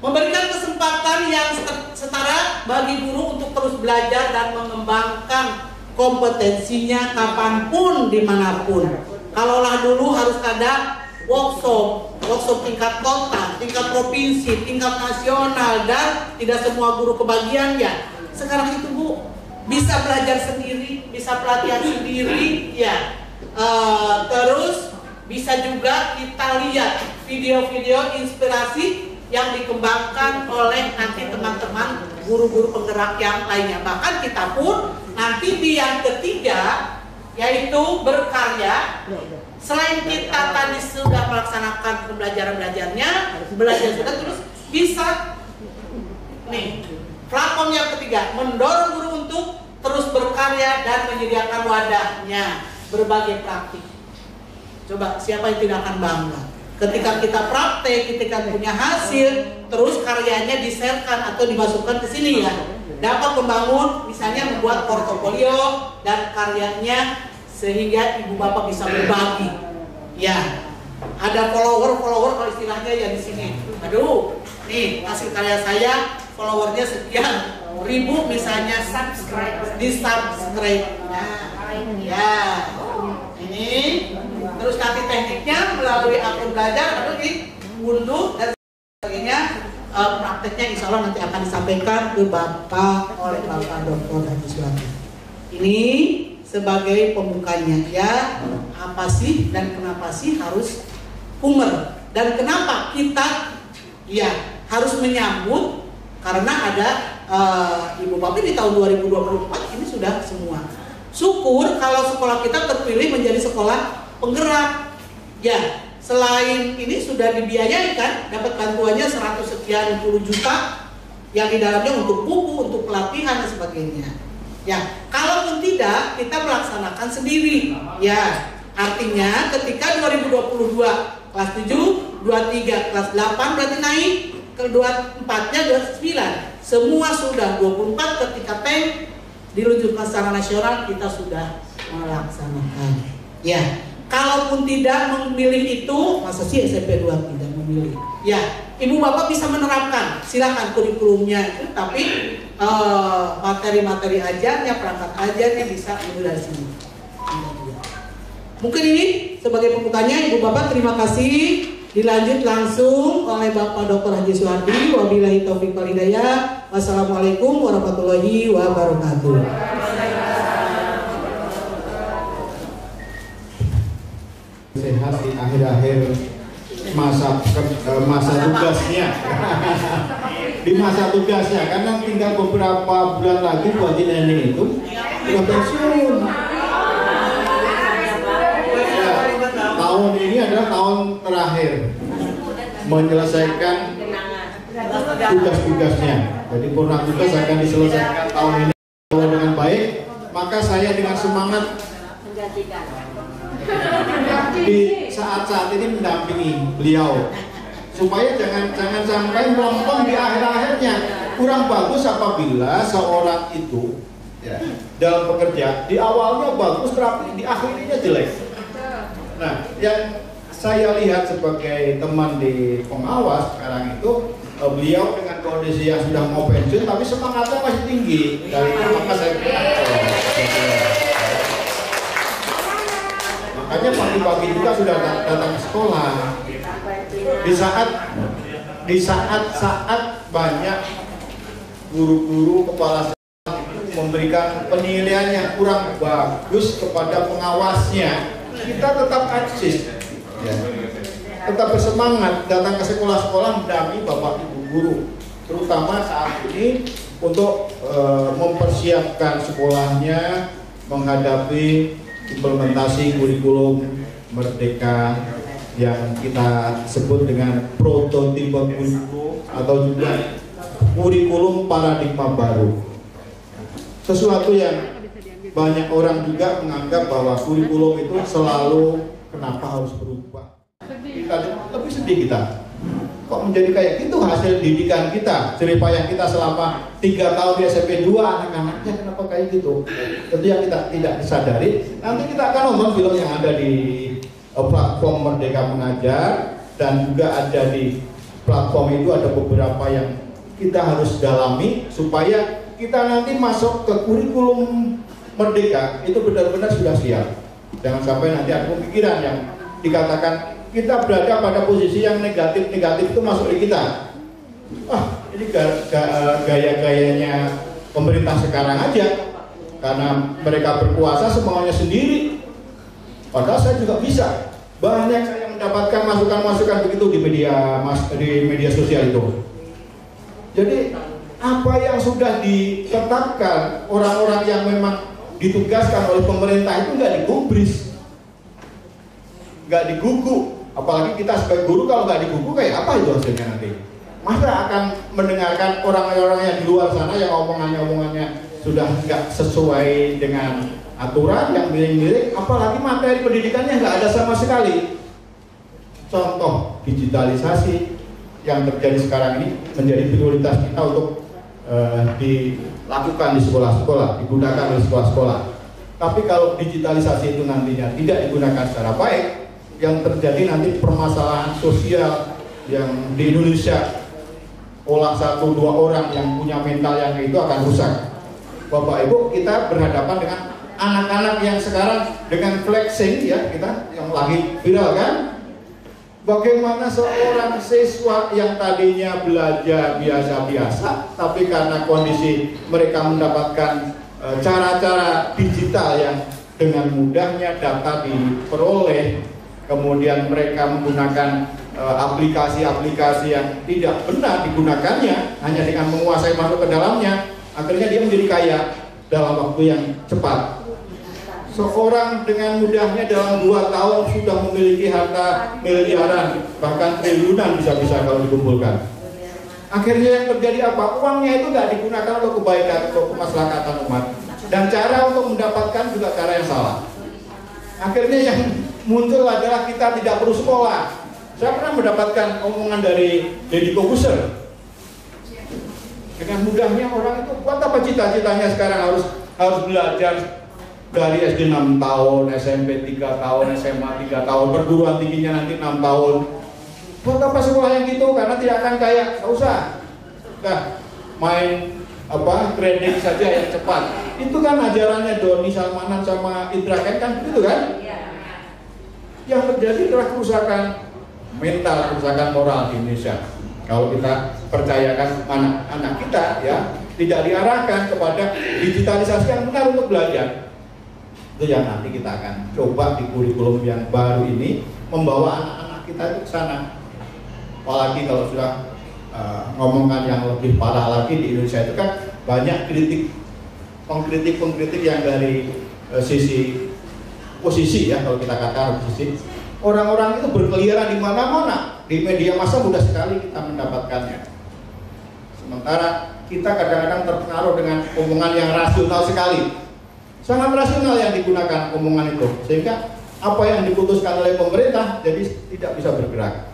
memberikan kesempatan yang setara bagi guru untuk terus belajar dan mengembangkan kompetensinya kapanpun, dimanapun. Kalaulah dulu harus ada workshop tingkat kota, tingkat provinsi, tingkat nasional, dan tidak semua guru kebagian ya. Sekarang itu Bu bisa belajar sendiri, bisa pelatihan sendiri, ya. Terus bisa juga kita lihat video-video inspirasi yang dikembangkan oleh nanti teman-teman guru-guru penggerak yang lainnya. Bahkan kita pun nanti di yang ketiga, yaitu berkarya. Selain kita tadi sudah melaksanakan pembelajaran-belajarnya, belajar sudah, terus bisa nih platform yang ketiga, mendorong guru untuk terus berkarya dan menyediakan wadahnya berbagai praktik. Coba siapa yang tidak akan bangga ketika kita praktek, ketika punya hasil, terus karyanya di-sharekan atau dimasukkan ke sini ya. Dapat membangun misalnya membuat portofolio dan karyanya sehingga ibu bapak bisa berbagi. Ya, ada follower kalau istilahnya ya di sini. Aduh, nih hasil karya saya followernya sekian ribu misalnya, di subscribe. Nah, ya, ini terus nanti tekniknya melalui akun belajar atau diunduh dan sebagainya. Prakteknya insya Allah nanti akan disampaikan ke Bapak oleh Bapak Dr. Haji Suwardi. Ini sebagai pembukanya ya, apa sih dan kenapa sih harus Kumer, dan kenapa kita ya harus menyambut, karena ada Ibu Bapak di tahun 2024 ini sudah semua. Syukur kalau sekolah kita terpilih menjadi sekolah penggerak ya. Selain ini sudah dibiayai kan, dapat bantuannya 100 sekian puluh juta yang di dalamnya untuk buku, untuk pelatihan dan sebagainya. Ya, kalaupun tidak, kita melaksanakan sendiri. Ya, artinya ketika 2022 kelas 7, 23 kelas 8 berarti naik ke 24-nya 29. Semua sudah 24 ketika PEN diluncurkan secara nasional kita sudah melaksanakan. Ya. Kalaupun tidak memilih itu, masa sih SMP 2 tidak memilih? Ya, ibu bapak bisa menerapkan, silakan kurikulumnya itu, tapi materi-materi ajarnya, perangkat ajarnya bisa ambil dari sini. Mungkin ini sebagai pembukanya, ibu bapak terima kasih. Dilanjut langsung oleh Bapak Dr. Haji Suwardi. Wabillahi taufiq wal hidayah. Wassalamualaikum warahmatullahi wabarakatuh. Sehat di akhir-akhir masa tugasnya. Di masa tugasnya, karena tinggal beberapa bulan lagi buat nenek itu sudah pensiun. Ya, tahun ini adalah tahun terakhir menyelesaikan tugas-tugasnya. Jadi purna tugas akan diselesaikan tahun ini dengan baik. Maka saya dengan semangat di saat-saat ini mendampingi beliau supaya jangan sampai melompong di akhir-akhirnya. Kurang bagus apabila seorang itu ya, dalam bekerja di awalnya bagus tapi di akhirnya jelek. Nah, yang saya lihat sebagai teman di pengawas sekarang itu, beliau dengan kondisi yang sudah mau pensiun tapi semangatnya masih tinggi. Dari maka saya makanya pagi-pagi juga sudah datang ke sekolah. Di saat banyak guru-guru kepala sekolah memberikan penilaian yang kurang bagus kepada pengawasnya, kita tetap eksis, ya. Tetap bersemangat datang ke sekolah-sekolah mendampingi bapak ibu guru, terutama saat ini untuk mempersiapkan sekolahnya menghadapi implementasi kurikulum Merdeka yang kita sebut dengan prototipe kurikulum atau juga kurikulum paradigma baru. Sesuatu yang banyak orang juga menganggap bahwa kurikulum itu selalu kenapa harus berubah. Kita lebih sedih kita. Kok menjadi kayak gitu hasil didikan kita, jeripayah kita selama 3 tahun di SMP 2 anak-anaknya kenapa kayak gitu? Tentu yang kita tidak disadari. Nanti kita akan nonton film yang ada di platform Merdeka Mengajar, dan juga ada di platform itu ada beberapa yang kita harus dalami supaya kita nanti masuk ke kurikulum Merdeka itu benar-benar sudah siap. Jangan sampai nanti ada pemikiran yang dikatakan kita berada pada posisi yang negatif itu masuk di kita. Ini gaya-gayanya pemerintah sekarang aja, karena mereka berkuasa semaunya sendiri. Padahal saya juga bisa. Banyak saya mendapatkan masukan-masukan begitu di media sosial itu. Jadi apa yang sudah ditetapkan orang-orang yang memang ditugaskan oleh pemerintah itu nggak digubris, nggak diguguk. Apalagi kita sebagai guru kalau nggak diguguk kayak apa itu hasilnya nanti? Masa akan mendengarkan orang-orang yang di luar sana yang omongannya sudah nggak sesuai dengan aturan, yang miring-miring, apalagi materi pendidikannya nggak ada sama sekali. Contoh digitalisasi yang terjadi sekarang ini menjadi prioritas kita untuk dilakukan di sekolah-sekolah, digunakan oleh sekolah-sekolah. Tapi kalau digitalisasi itu nantinya tidak digunakan secara baik, yang terjadi nanti permasalahan sosial yang di Indonesia, olah 1-2 orang yang punya mental yang itu akan rusak. Bapak Ibu, kita berhadapan dengan anak-anak yang sekarang dengan flexing ya, kita yang lagi viral kan. Bagaimana seorang siswa yang tadinya belajar biasa-biasa, tapi karena kondisi mereka mendapatkan cara-cara digital yang dengan mudahnya data diperoleh, kemudian mereka menggunakan aplikasi-aplikasi yang tidak benar digunakannya, hanya dengan menguasai masuk ke dalamnya, akhirnya dia menjadi kaya dalam waktu yang cepat. Seorang dengan mudahnya dalam 2 tahun sudah memiliki harta miliaran, bahkan triliunan bisa-bisa kalau dikumpulkan. Akhirnya yang terjadi apa? Uangnya itu nggak digunakan untuk kebaikan, untuk kemaslahatan umat. Dan cara untuk mendapatkan juga cara yang salah. Akhirnya yang muncul adalah kita tidak perlu sekolah. Saya pernah mendapatkan omongan dari Deddy Corbuzier. Dengan mudahnya orang itu, buat apa cita-citanya sekarang harus belajar dari SD 6 tahun, SMP 3 tahun, SMA 3 tahun, perguruan tingginya nanti 6 tahun. Buat apa sekolah yang gitu? Karena tidak akan kaya, nggak usah. Nah, main kredit saja yang cepat. Itu kan ajarannya Doni Salmanan sama Indra Ken kan begitu kan? Yang terjadi adalah kerusakan mental, kerusakan moral di Indonesia. Kalau kita percayakan anak-anak kita ya tidak diarahkan kepada digitalisasi yang benar untuk belajar. Itu yang nanti kita akan coba di kurikulum yang baru ini membawa anak-anak kita itu ke sana. Apalagi kalau sudah ngomongkan yang lebih parah lagi di Indonesia itu kan banyak pengkritik yang dari sisi posisi ya, kalau kita katakan posisi, orang-orang itu berkeliaran di mana-mana, di media massa mudah sekali kita mendapatkannya. Sementara kita kadang-kadang terpengaruh dengan omongan yang rasional sekali. Sangat rasional yang digunakan omongan itu, sehingga apa yang diputuskan oleh pemerintah jadi tidak bisa bergerak.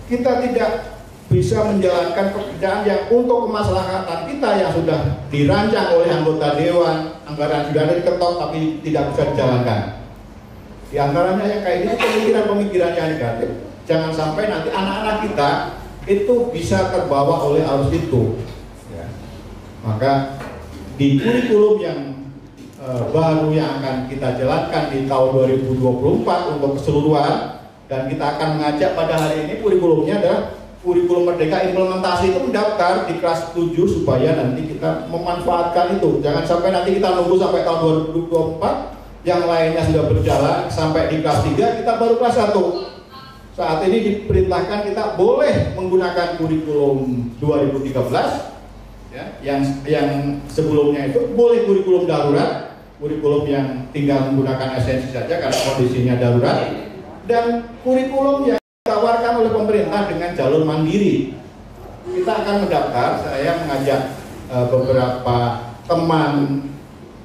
Kita tidak bisa menjalankan pekerjaan yang untuk kemaslahatan kita yang sudah dirancang oleh anggota dewan, anggaran sudah diketok tapi tidak bisa dijalankan. Di antaranya yang kayak gini pemikiran-pemikiran yang negatif. Jangan sampai nanti anak-anak kita itu bisa terbawa oleh arus itu. Ya. Maka di kurikulum yang baru yang akan kita jalankan di tahun 2024 untuk keseluruhan, dan kita akan mengajak pada hari ini kurikulumnya adalah kurikulum Merdeka implementasi itu mendaftar di kelas 7 supaya nanti kita memanfaatkan itu. Jangan sampai nanti kita nunggu sampai tahun 2024 yang lainnya sudah berjalan sampai di kelas 3 kita baru kelas 1. Saat ini diperintahkan kita boleh menggunakan kurikulum 2013 ya, yang sebelumnya itu boleh kurikulum darurat, kurikulum yang tinggal menggunakan esensi saja karena kondisinya darurat, dan kurikulum yang ditawarkan oleh pemerintah dengan jalur mandiri. Kita akan mendaftar, saya mengajak beberapa teman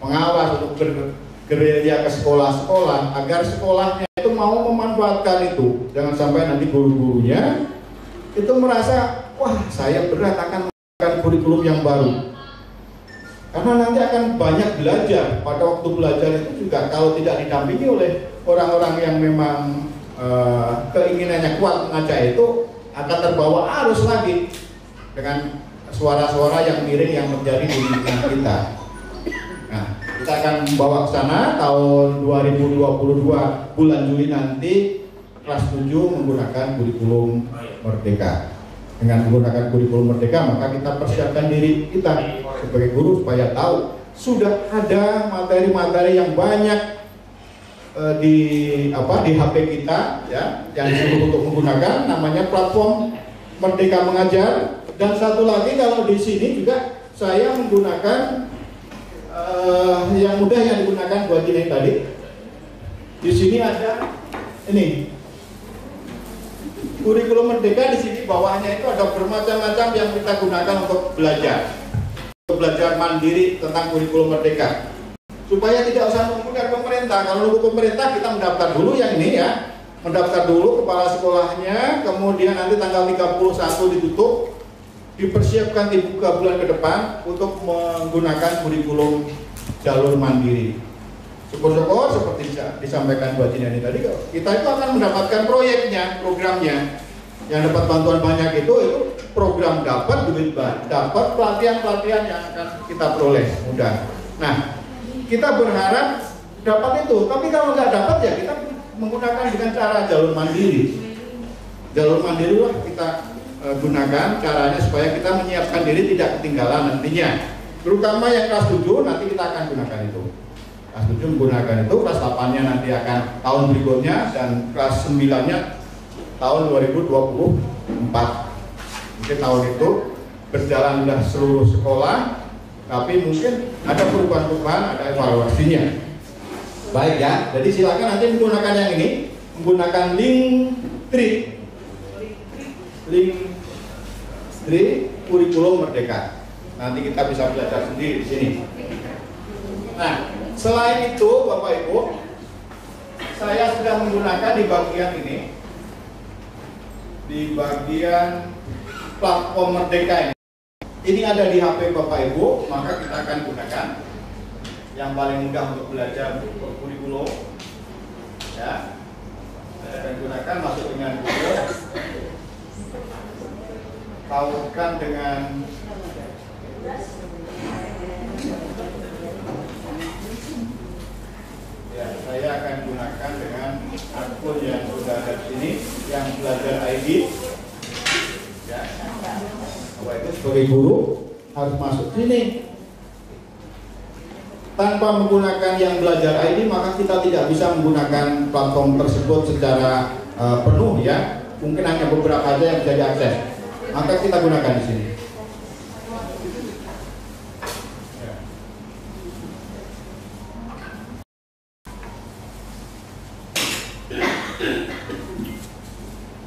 pengawas untuk bergerilya ke sekolah-sekolah agar sekolahnya itu mau memanfaatkan itu. Jangan sampai nanti guru-gurunya itu merasa, wah saya berat akan menggunakan kurikulum yang baru. Karena nanti akan banyak belajar. Pada waktu belajar itu juga kalau tidak didampingi oleh orang-orang yang memang keinginannya kuat mengajak itu, akan terbawa arus lagi dengan suara-suara yang miring yang terjadi di lingkungan kita. Nah, kita akan membawa ke sana tahun 2022 bulan Juli nanti kelas 7 menggunakan kurikulum Merdeka. Dengan menggunakan kurikulum Merdeka, maka kita persiapkan diri kita sebagai guru supaya tahu sudah ada materi-materi yang banyak di HP kita ya, yang disuruh untuk menggunakan namanya platform Merdeka Mengajar. Dan satu lagi kalau di sini juga saya menggunakan yang mudah yang digunakan buat ini tadi. Di sini ada ini kurikulum Merdeka. Di sini bawahnya itu ada bermacam-macam yang kita gunakan untuk belajar mandiri tentang kurikulum Merdeka. Supaya tidak usah nunggu dari pemerintah. Kalau nunggu pemerintah kita mendaftar dulu yang ini ya, mendaftar dulu kepala sekolahnya, kemudian nanti tanggal 31 ditutup, dipersiapkan dibuka bulan ke depan untuk menggunakan kurikulum jalur mandiri. Syukur-syukur seperti disampaikan Bu Jinani tadi, kita itu akan mendapatkan proyeknya, programnya. Yang dapat bantuan banyak itu program dapat duit banyak, dapat pelatihan-pelatihan yang akan kita peroleh mudah. Nah, kita berharap dapat itu, tapi kalau nggak dapat ya kita menggunakan dengan cara jalur mandiri. Jalur mandiri lah kita gunakan caranya supaya kita menyiapkan diri tidak ketinggalan nantinya. Terutama yang kelas 7 nanti kita akan gunakan itu. Kelas 7 menggunakan itu, kelas 8-nya nanti akan tahun berikutnya, dan kelas 9-nya tahun 2024. Mungkin tahun itu berjalan sudah seluruh sekolah, tapi mungkin ada perubahan-perubahan, ada evaluasinya. Baik ya, jadi silakan nanti menggunakan yang ini, menggunakan Linktree kurikulum Merdeka. Nanti kita bisa belajar sendiri di sini. Nah, selain itu Bapak Ibu, saya sudah menggunakan di bagian ini, di bagian platform Merdeka ini. Ini ada di HP Bapak Ibu, maka kita akan gunakan yang paling mudah untuk belajar kurikulum. Ya, saya akan gunakan, masuk dengan Google, tautkan dengan ya, saya akan gunakan dengan akun yang sudah ada di sini, yang belajar ID. Ya, Bapak itu sebagai guru harus masuk sini. Tanpa menggunakan yang belajar ID, maka kita tidak bisa menggunakan platform tersebut secara penuh ya. Mungkin hanya beberapa saja yang bisa diakses. Maka kita gunakan di sini.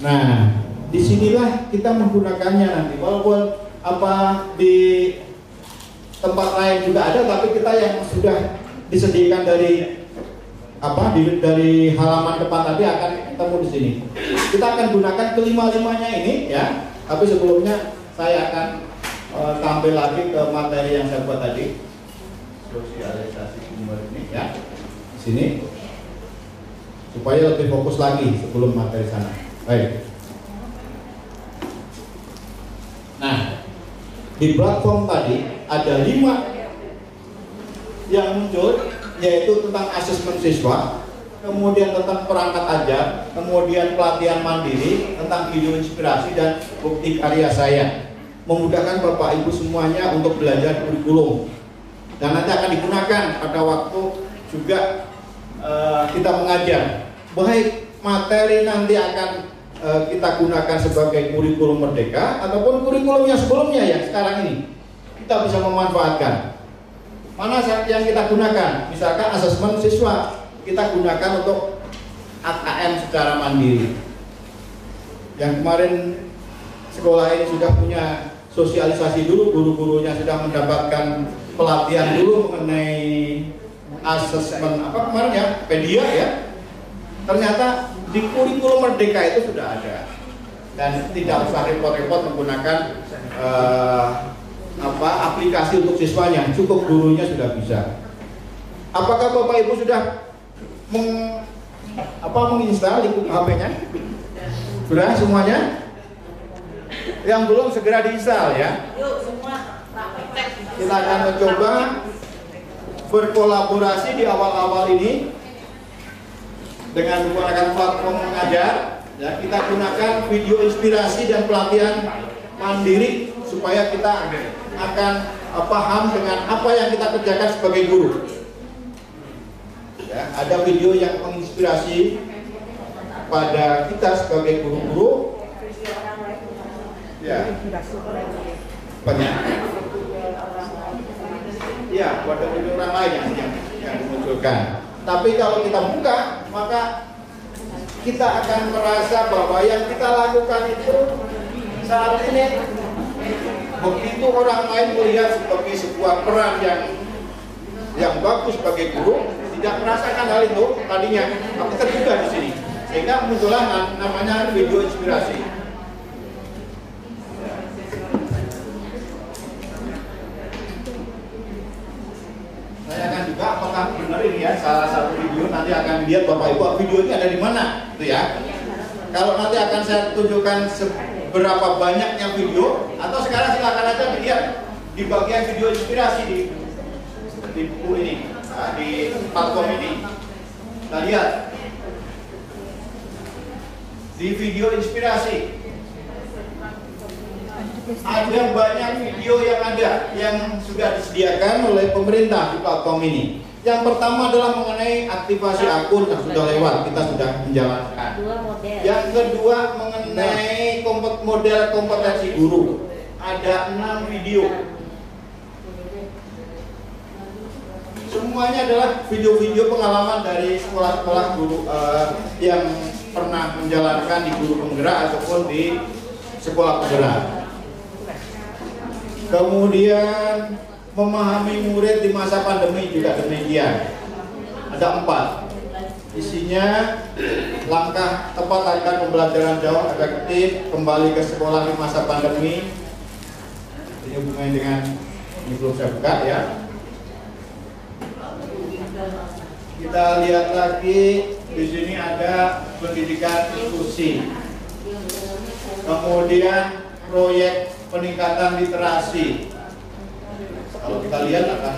Nah, disinilah kita menggunakannya nanti. Walaupun di tempat lain juga ada, tapi kita yang sudah disediakan dari dari halaman depan tadi akan ketemu di sini. Kita akan gunakan kelima-limanya ini ya. Tapi sebelumnya saya akan tampil lagi ke materi yang saya buat tadi, sosialisasi umur ini ya, di sini, supaya lebih fokus lagi sebelum materi sana. Baik. Nah, di platform tadi ada 5 yang muncul, yaitu tentang asesmen siswa, kemudian tentang perangkat ajar, kemudian pelatihan mandiri, tentang video inspirasi, dan bukti karya saya. Memudahkan Bapak Ibu semuanya untuk belajar kurikulum, dan nanti akan digunakan pada waktu juga kita mengajar. Baik materi nanti akan kita gunakan sebagai kurikulum Merdeka ataupun kurikulum yang sebelumnya yang sekarang ini kita bisa memanfaatkan. Mana yang kita gunakan? Misalkan asesmen siswa kita gunakan untuk AKM secara mandiri. Yang kemarin sekolah ini sudah punya sosialisasi dulu, guru-gurunya sudah mendapatkan pelatihan dulu mengenai asesmen kemarin ya, pedia ya. Ternyata di kurikulum Merdeka itu sudah ada, dan tidak usah repot-repot menggunakan aplikasi untuk siswanya, cukup gurunya sudah bisa. Apakah Bapak Ibu sudah menginstal di HP-nya? Sudah semuanya? Yang belum segera diinstal ya. Kita akan mencoba berkolaborasi di awal-awal ini dengan menggunakan platform mengajar. Ya, kita gunakan video inspirasi dan pelatihan mandiri supaya kita akan paham dengan apa yang kita kerjakan sebagai guru. Ya, Ya, ada video yang menginspirasi pada kita sebagai guru-guru. Ya, banyak. Ya, pada video orang lain yang dimunculkan. Tapi kalau kita buka, maka kita akan merasa bahwa yang kita lakukan itu saat ini begitu orang lain melihat sebagai sebuah peran yang bagus sebagai guru, tidak merasakan hal itu tadinya, tapi terbuka di sini, sehingga muncullah namanya video inspirasi. Saya akan juga apakah benar ini ya, salah satu video nanti akan dilihat Bapak Ibu video ini ada di mana, gitu ya. Kalau nanti akan saya tunjukkan berapa banyaknya video, atau sekarang silakan aja dilihat di bagian video inspirasi di buku ini, di platform ini. Kita lihat di video inspirasi ada banyak video yang sudah disediakan oleh pemerintah di platform ini. Yang pertama adalah mengenai aktivasi akun yang sudah lewat, kita sudah menjalankan. Yang kedua mengenai model kompetensi guru, ada 6 video. Semuanya adalah video-video pengalaman dari sekolah-sekolah guru yang pernah menjalankan di guru penggerak ataupun di sekolah penggerak. Kemudian memahami murid di masa pandemi juga demikian. Ada 4. Isinya langkah tepat akan pembelajaran jauh efektif, kembali ke sekolah di masa pandemi. Ini hubungannya dengan ini belum saya buka ya. Kita lihat lagi di sini ada pendidikan inklusi. Kemudian proyek peningkatan literasi. Kalau kita lihat akan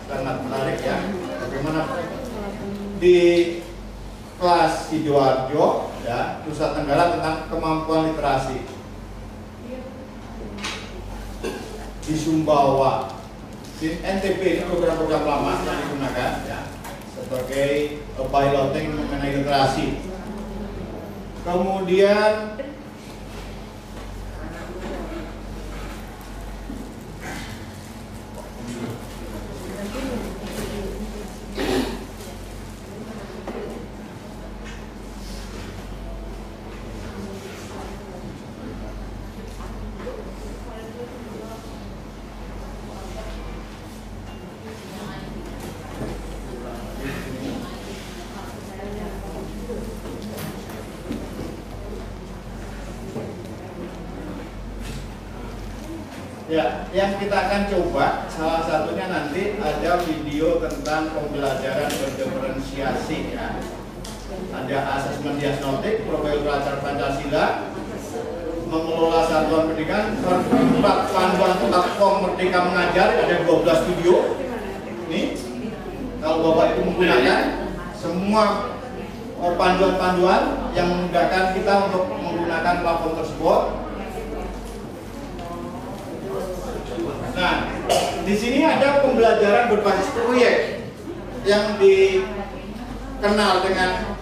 sangat menarik ya. Bagaimana di kelas Sidoarjo ya, Nusa Tenggara tentang kemampuan literasi. Di Sumbawa, di NTB ini program-program lama yang digunakan ya, sebagai piloting mengenai literasi. Kemudian ya, yang kita akan coba salah satunya nanti ada video tentang pembelajaran berdiferensiasi ya. Ada asesmen diagnostik, profil pelajar Pancasila, mengelola satuan pendidikan, panduan platform Merdeka Mengajar, ada 12 video. Ini kalau Bapak Ibu menggunakan semua panduan-panduan yang memudahkan kita untuk menggunakan platform tersebut. Nah, di sini ada pembelajaran berbasis proyek yang dikenal dengan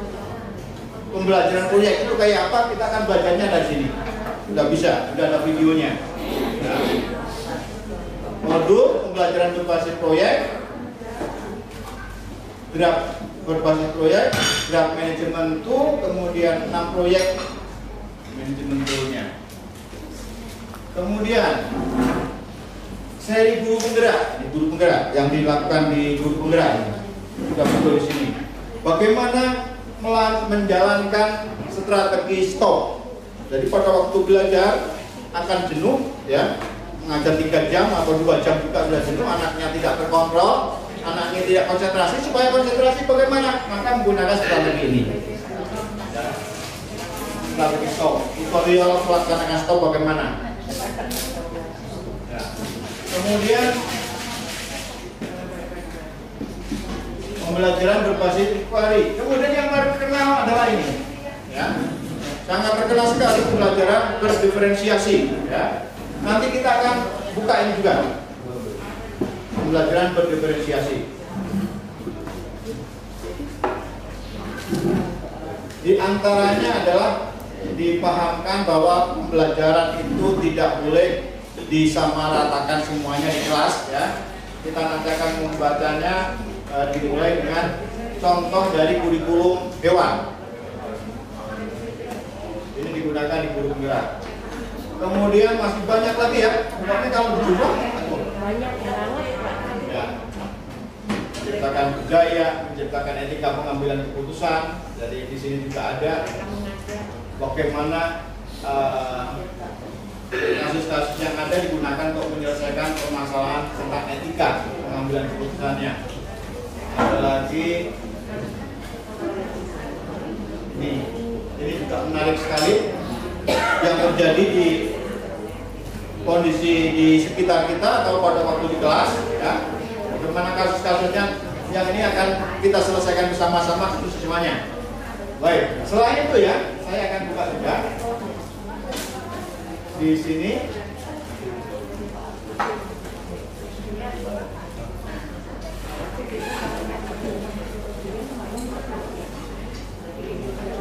pembelajaran proyek itu kayak apa, kita akan bacanya dari sini. Sudah bisa, sudah ada videonya. Nah, modul pembelajaran berbasis proyek, draft berbasis proyek, draft manajemen tool, kemudian 6 proyek manajemen toolnya. Kemudian seri guru penggerak yang dilakukan di guru penggerak sudah muncul di sini. Bagaimana menjalankan strategi stop. Jadi pada waktu belajar akan jenuh, ya, mengajar 3 jam atau 2 jam juga sudah jenuh, anaknya tidak terkontrol, anaknya tidak konsentrasi. Supaya konsentrasi bagaimana? Maka menggunakan strategi ini. Strategi stop. Tutorial pelaksanaan stop bagaimana? Kemudian pembelajaran berbasis inquiry. Kemudian yang baru terkenal adalah ini, ya, sangat terkenal sekali pembelajaran berdiferensiasi. Ya, nanti kita akan buka ini juga, pembelajaran berdiferensiasi. Di antaranya adalah dipahamkan bahwa pembelajaran itu tidak boleh disamaratakan semuanya di kelas ya. Kita nanti akan membacanya dimulai dengan contoh dari kurikulum hewan. Ini digunakan di guru penggerak. Kemudian masih banyak lagi ya. Pokoknya kalau dijumlah banyak banget Pak. ya. Menciptakan budaya, menciptakan etika pengambilan keputusan. Jadi di sini juga ada bagaimana kasus-kasus yang ada digunakan untuk menyelesaikan permasalahan tentang etika pengambilan keputusannya. Ada lagi ini juga menarik sekali yang terjadi di kondisi di sekitar kita atau pada waktu di kelas ya. Bagaimana kasus-kasusnya yang ini akan kita selesaikan bersama-sama semuanya. Baik, selain itu ya, saya akan buka juga di sini.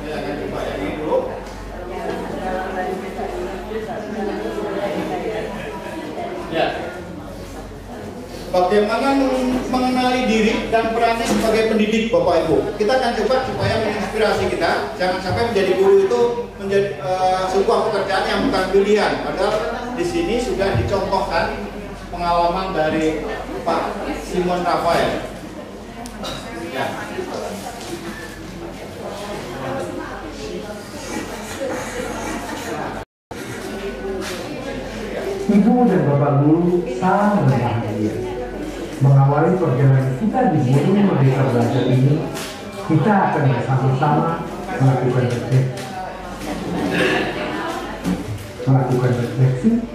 Saya akan coba yang ini dulu. Ya. Bagaimana mengenali diri dan perannya sebagai pendidik, Bapak Ibu. Kita akan coba supaya menginspirasi kita. Jangan sampai menjadi guru itu menjadi sebuah pekerjaan yang bukan pilihan. Padahal di sini sudah dicontohkan pengalaman dari Pak Simon Rafael. Ya. Ibu dan Bapak Guru salam berbahagia. Mengawali perjalanan kita di Gunung Merdeka Belajar ini, kita akan bersama-sama melakukan refleksi,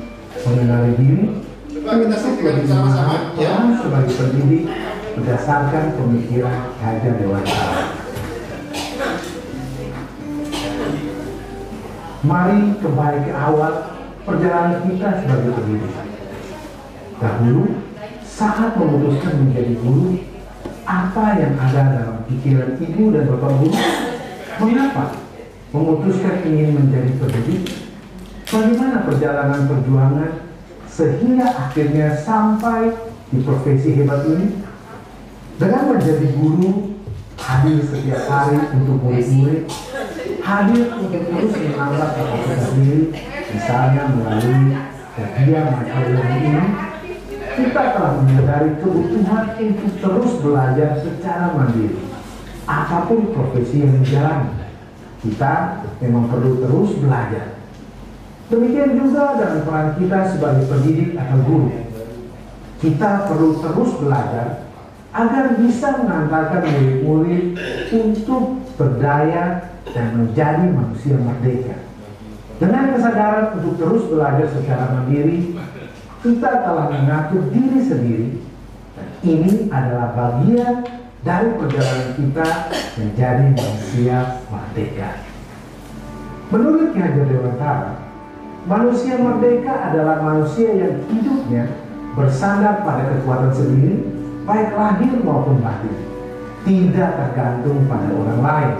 mengenali diri, Coba kita saksikan bersama-sama ya. Sebagai pendidik berdasarkan pemikiran Hajar Dewantara. Mari kembali ke awal perjalanan kita sebagai pendidik. Dahulu, saat memutuskan menjadi guru, apa yang ada dalam pikiran ibu dan bapak guru? Mengapa memutuskan ingin menjadi pendidik? Bagaimana perjalanan perjuangan sehingga akhirnya sampai di profesi hebat ini? Dengan menjadi guru, hadir setiap hari untuk murid-murid, hadir untuk terus menambah kapasitas diri, misalnya melalui kajian materi ini, kita telah menyadari kebutuhan untuk terus belajar secara mandiri. Apapun profesi yang dijalani, kita memang perlu terus belajar. Demikian juga dengan peran kita sebagai pendidik atau guru. Kita perlu terus belajar agar bisa mengantarkan murid-murid untuk berdaya dan menjadi manusia merdeka. Dengan kesadaran untuk terus belajar secara mandiri, kita telah mengatur diri sendiri, dan ini adalah bagian dari perjalanan kita menjadi manusia merdeka. Menurut Ki Hajar Dewantara, manusia merdeka adalah manusia yang hidupnya bersandar pada kekuatan sendiri, baik lahir maupun batin, tidak tergantung pada orang lain.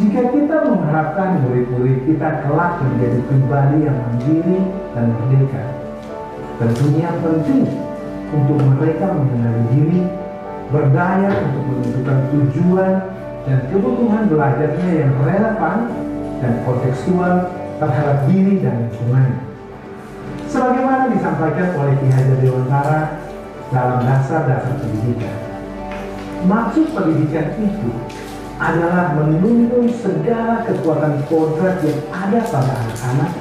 Jika kita mengharapkan murid-murid kita kelak menjadi pribadi yang mandiri dan merdeka, tentunya penting untuk mereka mengenali diri, berdaya untuk menentukan tujuan dan kebutuhan belajarnya yang relevan dan kontekstual terhadap diri dan lingkungannya. Sebagaimana disampaikan oleh Ki Hajar Dewantara dalam dasar-dasar pendidikan, maksud pendidikan itu adalah menuntun segala kekuatan kodrat yang ada pada anak-anak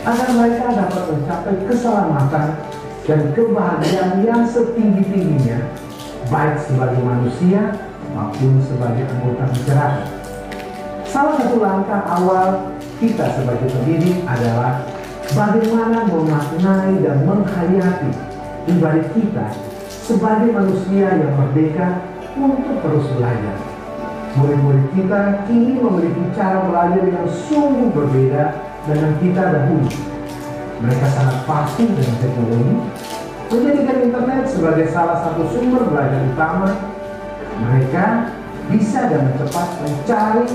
agar mereka dapat mencapai keselamatan dan kebahagiaan yang setinggi-tingginya, baik sebagai manusia maupun sebagai anggota masyarakat. Salah satu langkah awal kita sebagai pendidik adalah bagaimana memaknai dan menghayati pribadi kita sebagai manusia yang merdeka untuk terus belajar. Murid-murid kita kini memiliki cara belajar yang sungguh berbeda dengan kita dahulu. Mereka sangat fasih dengan teknologi, menjadikan internet sebagai salah satu sumber belajar utama. Mereka bisa dengan cepat mencari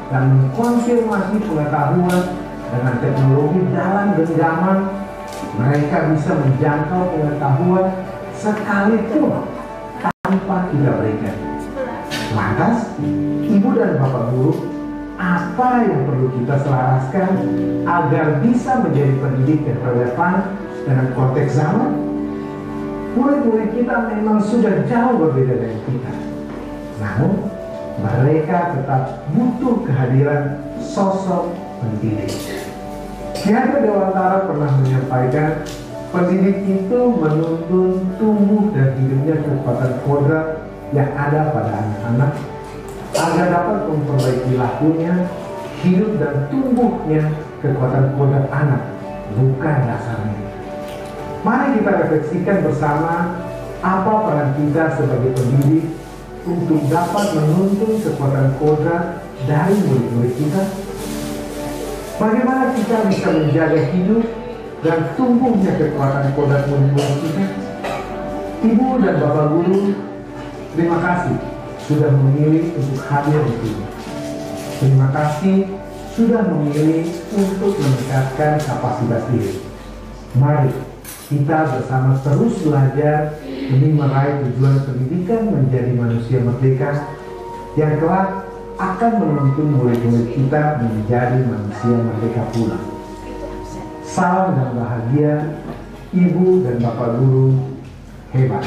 dan mengkonfirmasi pengetahuan dengan teknologi dalam genggaman. Mereka bisa menjangkau pengetahuan sekalipun tanpa kita berikan. Lantas, ibu dan bapak guru, apa yang perlu kita selaraskan agar bisa menjadi pendidik yang relevan dengan konteks zaman? Murid-murid kita memang sudah jauh berbeda dari kita. Namun, mereka tetap butuh kehadiran sosok pendidik. Ki Hajar Dewantara pernah menyampaikan, pendidik itu menuntun tumbuh dan hidupnya kekuatan kodrat yang ada pada anak-anak agar dapat memperbaiki lakunya, hidup dan tumbuhnya kekuatan kodrat anak, bukan dasarnya. Mari kita refleksikan bersama apa peran kita sebagai pendidik untuk dapat menuntun kekuatan kodrat dari murid-murid kita. Bagaimana kita bisa menjaga hidup dan tumbuhnya kekuatan kodrat murid-murid kita? Ibu dan bapak guru, terima kasih sudah memilih untuk hadir di sini. Terima kasih sudah memilih untuk meningkatkan kapasitas diri. Mari kita bersama terus belajar demi meraih tujuan pendidikan menjadi manusia merdeka yang kelak akan menuntun murid-murid kita menjadi manusia merdeka pula. Salam dan bahagia, ibu dan bapak guru hebat.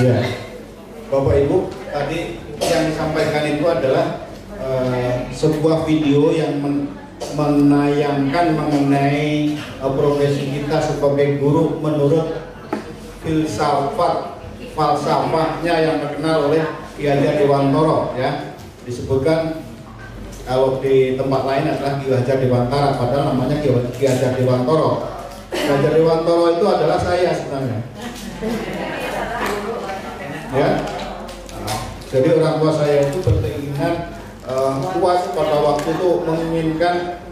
Ya, Bapak Ibu, tadi yang disampaikan itu adalah sebuah video yang menayangkan mengenai profesi kita sebagai guru menurut falsafahnya yang terkenal oleh Ki Hajar Dewantara. Ya, disebutkan kalau di tempat lain adalah Ki Hajar Dewantara, padahal namanya Ki Hajar Dewantara. Ki Hajar Dewantara itu adalah saya sebenarnya. Ya, jadi orang tua saya itu berkeinginan kuat pada waktu itu menginginkan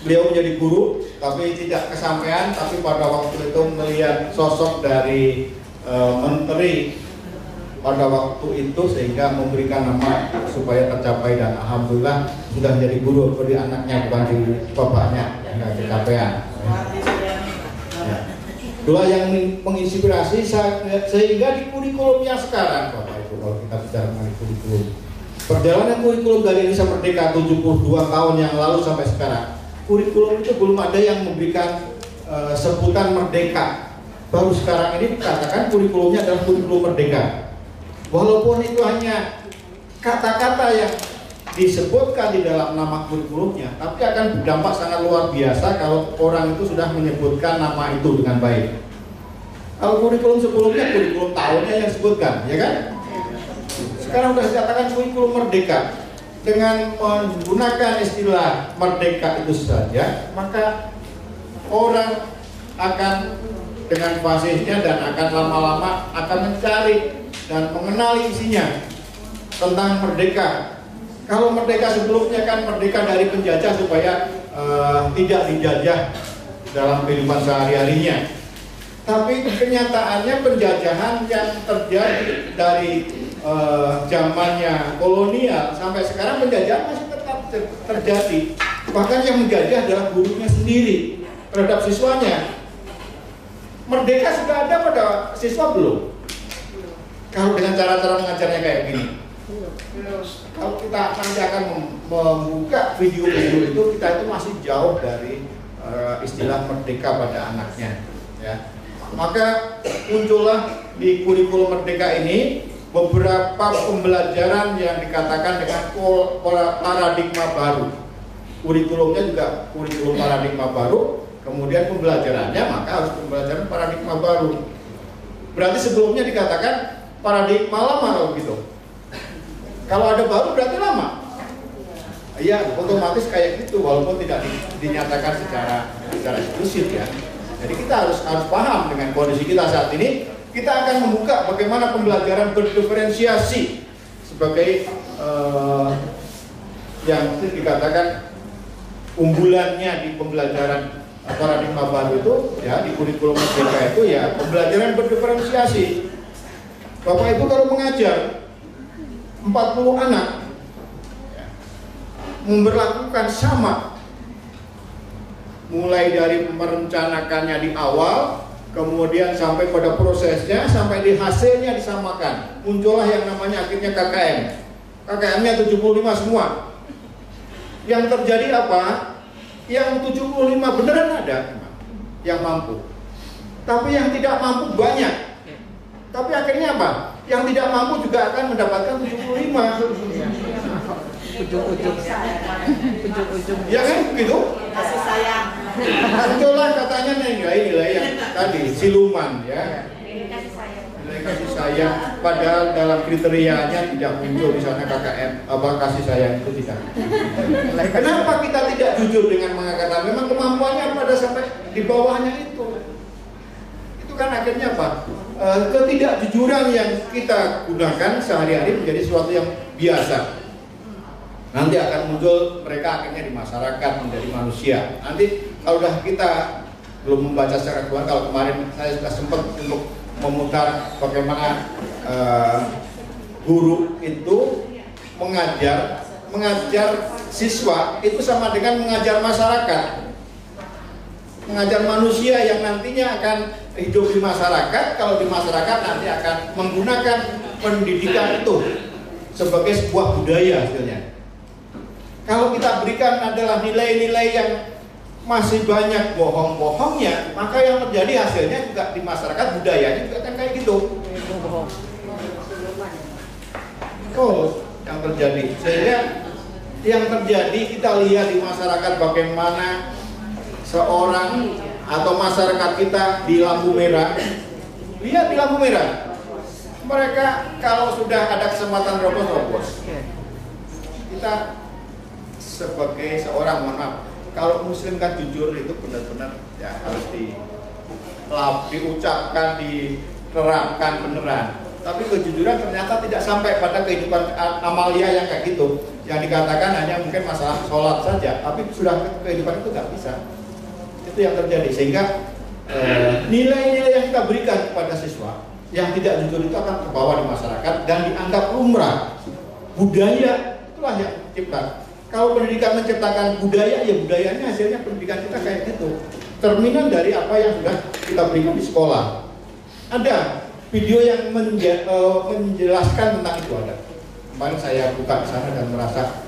beliau menjadi guru, tapi tidak kesampaian. Tapi pada waktu itu melihat sosok dari menteri pada waktu itu sehingga memberikan nama supaya tercapai, dan alhamdulillah sudah menjadi guru bagi anaknya, bukan di bapaknya, nggak kecapean. Itulah yang menginspirasi sehingga di kurikulumnya sekarang, Bapak Ibu, kalau kita bicara mengenai kurikulum, perjalanan kurikulum dari Indonesia Merdeka 72 tahun yang lalu sampai sekarang, kurikulum itu belum ada yang memberikan sebutan merdeka. Baru sekarang ini dikatakan kurikulumnya adalah kurikulum merdeka. Walaupun itu hanya kata-kata yang disebutkan di dalam nama kurikulumnya, tapi akan berdampak sangat luar biasa kalau orang itu sudah menyebutkan nama itu dengan baik. Kalau kurikulum sebelumnya, kurikulum tahunnya yang disebutkan, ya kan? Sekarang sudah dikatakan kurikulum merdeka. Dengan menggunakan istilah merdeka itu saja, maka orang akan dengan fasihnya dan akan lama-lama akan mencari dan mengenali isinya tentang merdeka. Kalau merdeka sebelumnya kan merdeka dari penjajah supaya tidak dijajah dalam kehidupan sehari-harinya. Tapi kenyataannya penjajahan yang terjadi dari zamannya kolonial sampai sekarang penjajahan masih tetap terjadi. Bahkan yang menjajah adalah gurunya sendiri terhadap siswanya. Merdeka sudah ada pada siswa belum? Kalau dengan cara-cara mengajarnya kayak gini. Kalau kita nanti akan membuka video-video itu, kita itu masih jauh dari istilah merdeka pada anaknya, ya. Maka muncullah di kurikulum merdeka ini beberapa pembelajaran yang dikatakan dengan paradigma baru. Kurikulumnya juga kurikulum paradigma baru, kemudian pembelajarannya maka harus pembelajaran paradigma baru. Berarti sebelumnya dikatakan paradigma lama kalau gitu. Kalau ada baru berarti lama. Iya, otomatis kayak gitu walaupun tidak dinyatakan secara eksplisit ya. Jadi kita harus paham dengan kondisi kita saat ini. Kita akan membuka bagaimana pembelajaran berdiferensiasi sebagai yang dikatakan unggulannya di pembelajaran paradigma baru itu ya, di kurikulum merdeka itu ya pembelajaran berdiferensiasi. Bapak Ibu kalau mengajar 40 anak ya, memberlakukan sama, mulai dari merencanakannya di awal, kemudian sampai pada prosesnya, sampai di hasilnya disamakan. Muncullah yang namanya akhirnya KKM. KKM-nya 75 semua. Yang terjadi apa? Yang 75 beneran ada yang mampu, tapi yang tidak mampu banyak. Tapi akhirnya apa? Yang tidak mampu juga akan mendapatkan 75. Ujung-ujung. Ya kan begitu? Kasih sayang. Muncullah katanya nilai-nilai yang tadi siluman ya. Kasih sayang. Nilai kasih sayang, padahal dalam kriterianya tidak muncul di sana KKM kasih sayang itu tidak. Kenapa kita tidak jujur dengan mengatakan memang kemampuannya pada sampai di bawahnya itu? Itu kan akhirnya apa? Ketidakjujuran yang kita gunakan sehari-hari menjadi sesuatu yang biasa. Nanti akan muncul mereka akhirnya di masyarakat menjadi manusia. Nanti kalau udah kita belum membaca secara keseluruhan, kalau kemarin saya sudah sempat untuk memutar bagaimana guru itu mengajar siswa itu sama dengan mengajar masyarakat, mengajar manusia yang nantinya akan hidup di masyarakat. Kalau di masyarakat nanti akan menggunakan pendidikan itu sebagai sebuah budaya hasilnya. Kalau kita berikan adalah nilai-nilai yang masih banyak bohong-bohongnya, maka yang terjadi hasilnya juga di masyarakat budayanya juga kan kayak gitu. Oh, yang terjadi. Sehingga yang terjadi kita lihat di masyarakat bagaimana seorang atau masyarakat kita di lampu merah. Lihat di lampu merah. Mereka kalau sudah ada kesempatan terobos-terobos. Kita sebagai seorang, mohon maaf, kalau muslim kan jujur itu benar-benar ya harus diucapkan, diterapkan beneran. Tapi kejujuran ternyata tidak sampai pada kehidupan amalia yang kayak gitu. Yang dikatakan hanya mungkin masalah sholat saja, tapi sudah kehidupan itu nggak bisa. Itu yang terjadi. Sehingga nilai-nilai yang kita berikan kepada siswa yang tidak jujur itu akan terbawa di masyarakat dan dianggap lumrah. Budaya itulah yang diciptakan. Kalau pendidikan menciptakan budaya, ya budayanya hasilnya pendidikan kita kayak gitu. Cerminan dari apa yang sudah kita berikan di sekolah. Ada video yang menjelaskan tentang itu ada. Kemarin saya buka di sana dan merasa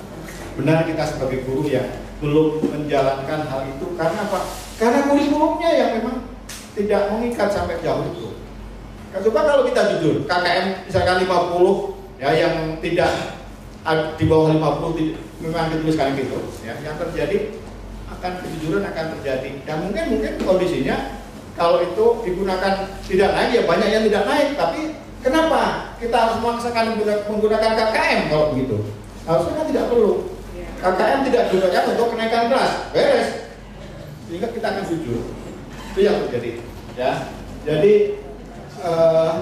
benar kita sebagai guru yang belum menjalankan hal itu. Karena apa? Karena kurikulumnya yang memang tidak mengikat sampai jauh itu. Coba kalau kita jujur, KKM misalkan 50 ya yang tidak di bawah 50 memang dituliskan gitu ya, yang terjadi akan kejujuran akan terjadi dan mungkin kondisinya kalau itu digunakan tidak naik ya banyak yang tidak naik, tapi kenapa kita harus memaksakan menggunakan KKM kalau begitu? Harusnya kan tidak perlu. KKM tidak digunakan untuk kenaikan kelas, beres, sehingga kita akan jujur. Itu yang terjadi ya. Jadi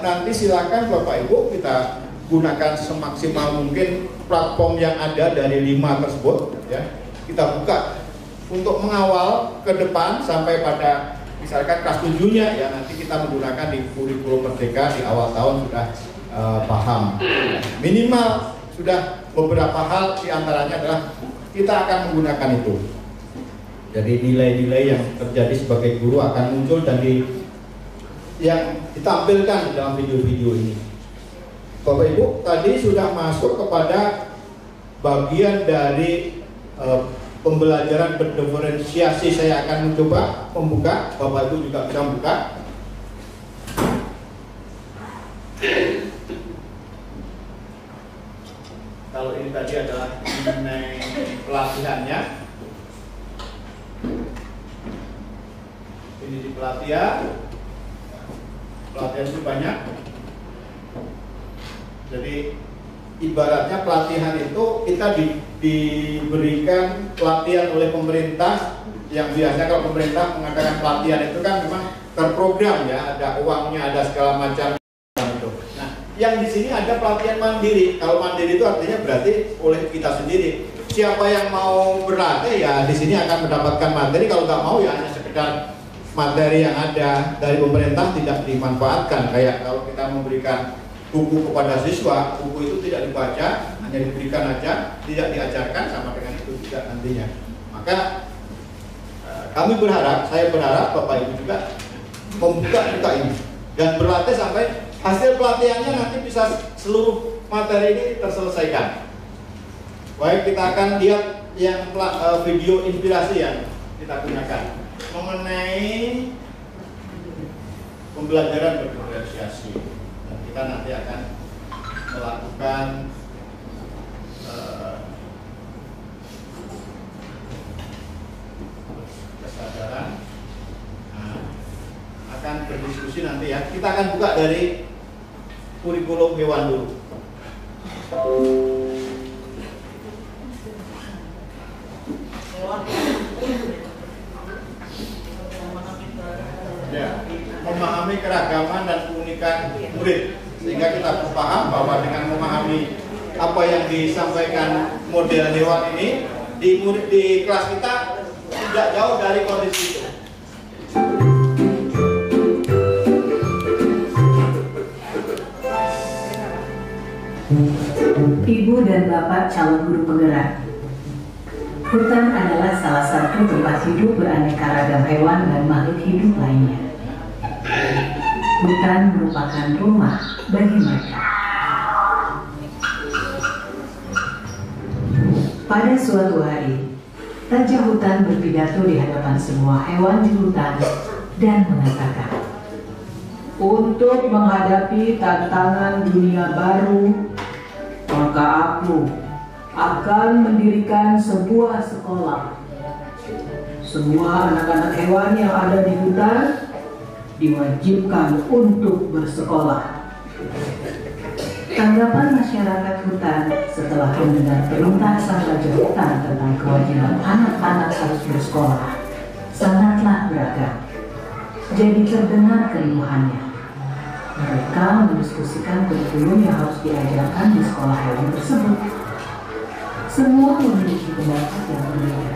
nanti silakan Bapak Ibu kita gunakan semaksimal mungkin platform yang ada dari 5 tersebut ya, kita buka untuk mengawal ke depan sampai pada misalkan kelas 7-nya ya nanti kita menggunakan di kurikulum merdeka di awal tahun sudah paham. Minimal sudah beberapa hal, diantaranya adalah kita akan menggunakan itu. Jadi nilai-nilai yang terjadi sebagai guru akan muncul dan yang ditampilkan di dalam video-video ini. Bapak Ibu tadi sudah masuk kepada bagian dari pembelajaran berdiferensiasi. Saya akan mencoba membuka, Bapak Ibu juga bisa membuka. Kalau ini tadi adalah mengenai pelatihannya. Ini di pelatihan itu banyak. Jadi ibaratnya pelatihan itu kita diberikan pelatihan oleh pemerintah, yang biasanya kalau pemerintah mengadakan pelatihan itu kan memang terprogram ya, ada uangnya, ada segala macam itu. Nah, yang di sini ada pelatihan mandiri. Kalau mandiri itu artinya berarti oleh kita sendiri. Siapa yang mau berlatih ya di sini akan mendapatkan materi. Kalau nggak mau ya hanya sekedar materi yang ada dari pemerintah tidak dimanfaatkan. Kayak kalau kita memberikan buku kepada siswa, buku itu tidak dibaca, hanya diberikan aja, tidak diajarkan, sama dengan itu juga nantinya. Maka kami berharap, saya berharap Bapak Ibu juga membuka ini dan berlatih sampai hasil pelatihannya nanti bisa seluruh materi ini terselesaikan. Baik, kita akan lihat yang video inspirasi yang kita gunakan mengenai pembelajaran berdiferensiasi. Dan kita nanti akan melakukan kesadaran. Nah, akan berdiskusi nanti ya. Kita akan buka dari kurikulum hewan dulu. Ya, memahami keragaman dan keunikan murid, sehingga kita paham bahwa dengan memahami apa yang disampaikan model hewan ini di kelas kita tidak jauh dari kondisi itu. Ibu dan Bapak calon guru penggerak, hutan adalah salah satu tempat hidup beraneka ragam hewan dan makhluk hidup lainnya. Hutan merupakan rumah bagi mereka. Pada suatu hari, Raja Hutan berpidato di hadapan semua hewan di hutan dan mengatakan, "Untuk menghadapi tantangan dunia baru, maka aku akan mendirikan sebuah sekolah. Semua anak-anak hewan yang ada di hutan diwajibkan untuk bersekolah." Tanggapan masyarakat hutan setelah mendengar perintah sang Raja Hutan tentang kewajiban anak-anak harus bersekolah sangatlah beragam. Jadi terdengar keriuhannya. Mereka mendiskusikan kurikulum yang harus diajarkan di sekolah hewan tersebut. Semua memiliki pendapat yang berbeda.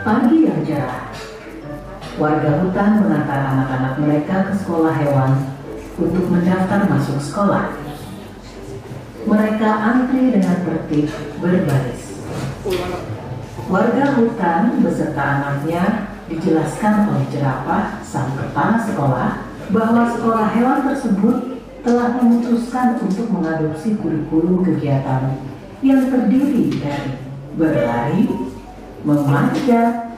Pagi yang cerah, warga hutan mengantar anak-anak mereka ke sekolah hewan untuk mendaftar masuk sekolah. Mereka antri dengan tertib berbaris. Warga hutan beserta anaknya dijelaskan oleh jerapah sang kepala sekolah bahwa sekolah hewan tersebut telah memutuskan untuk mengadopsi kurikulum kegiatan yang terdiri dari berlari, memanjat,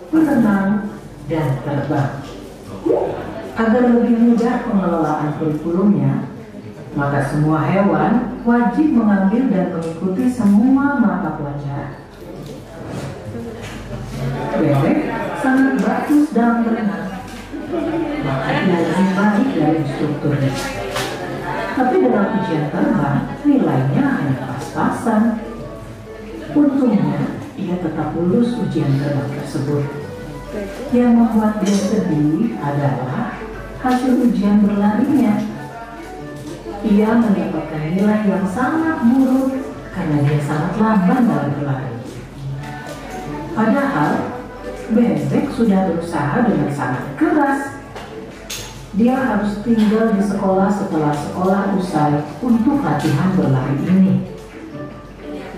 berenang, dan terbang. Agar lebih mudah pengelolaan kurikulumnya, maka semua hewan wajib mengambil dan mengikuti semua mata pelajaran. Bebek sangat bagus dalam berenang, maka dia lebih baik dari instrukturnya. Tapi dalam ujian terbang, nilainya hanya pas-pasan. Untungnya, ia tetap lulus ujian terbang tersebut. Yang membuat dia sedih adalah hasil ujian berlarinya. Ia mendapatkan nilai yang sangat buruk karena dia sangat lamban dalam berlari. Padahal, bebek sudah berusaha dengan sangat keras. Dia harus tinggal di sekolah setelah sekolah usai untuk latihan berlari ini.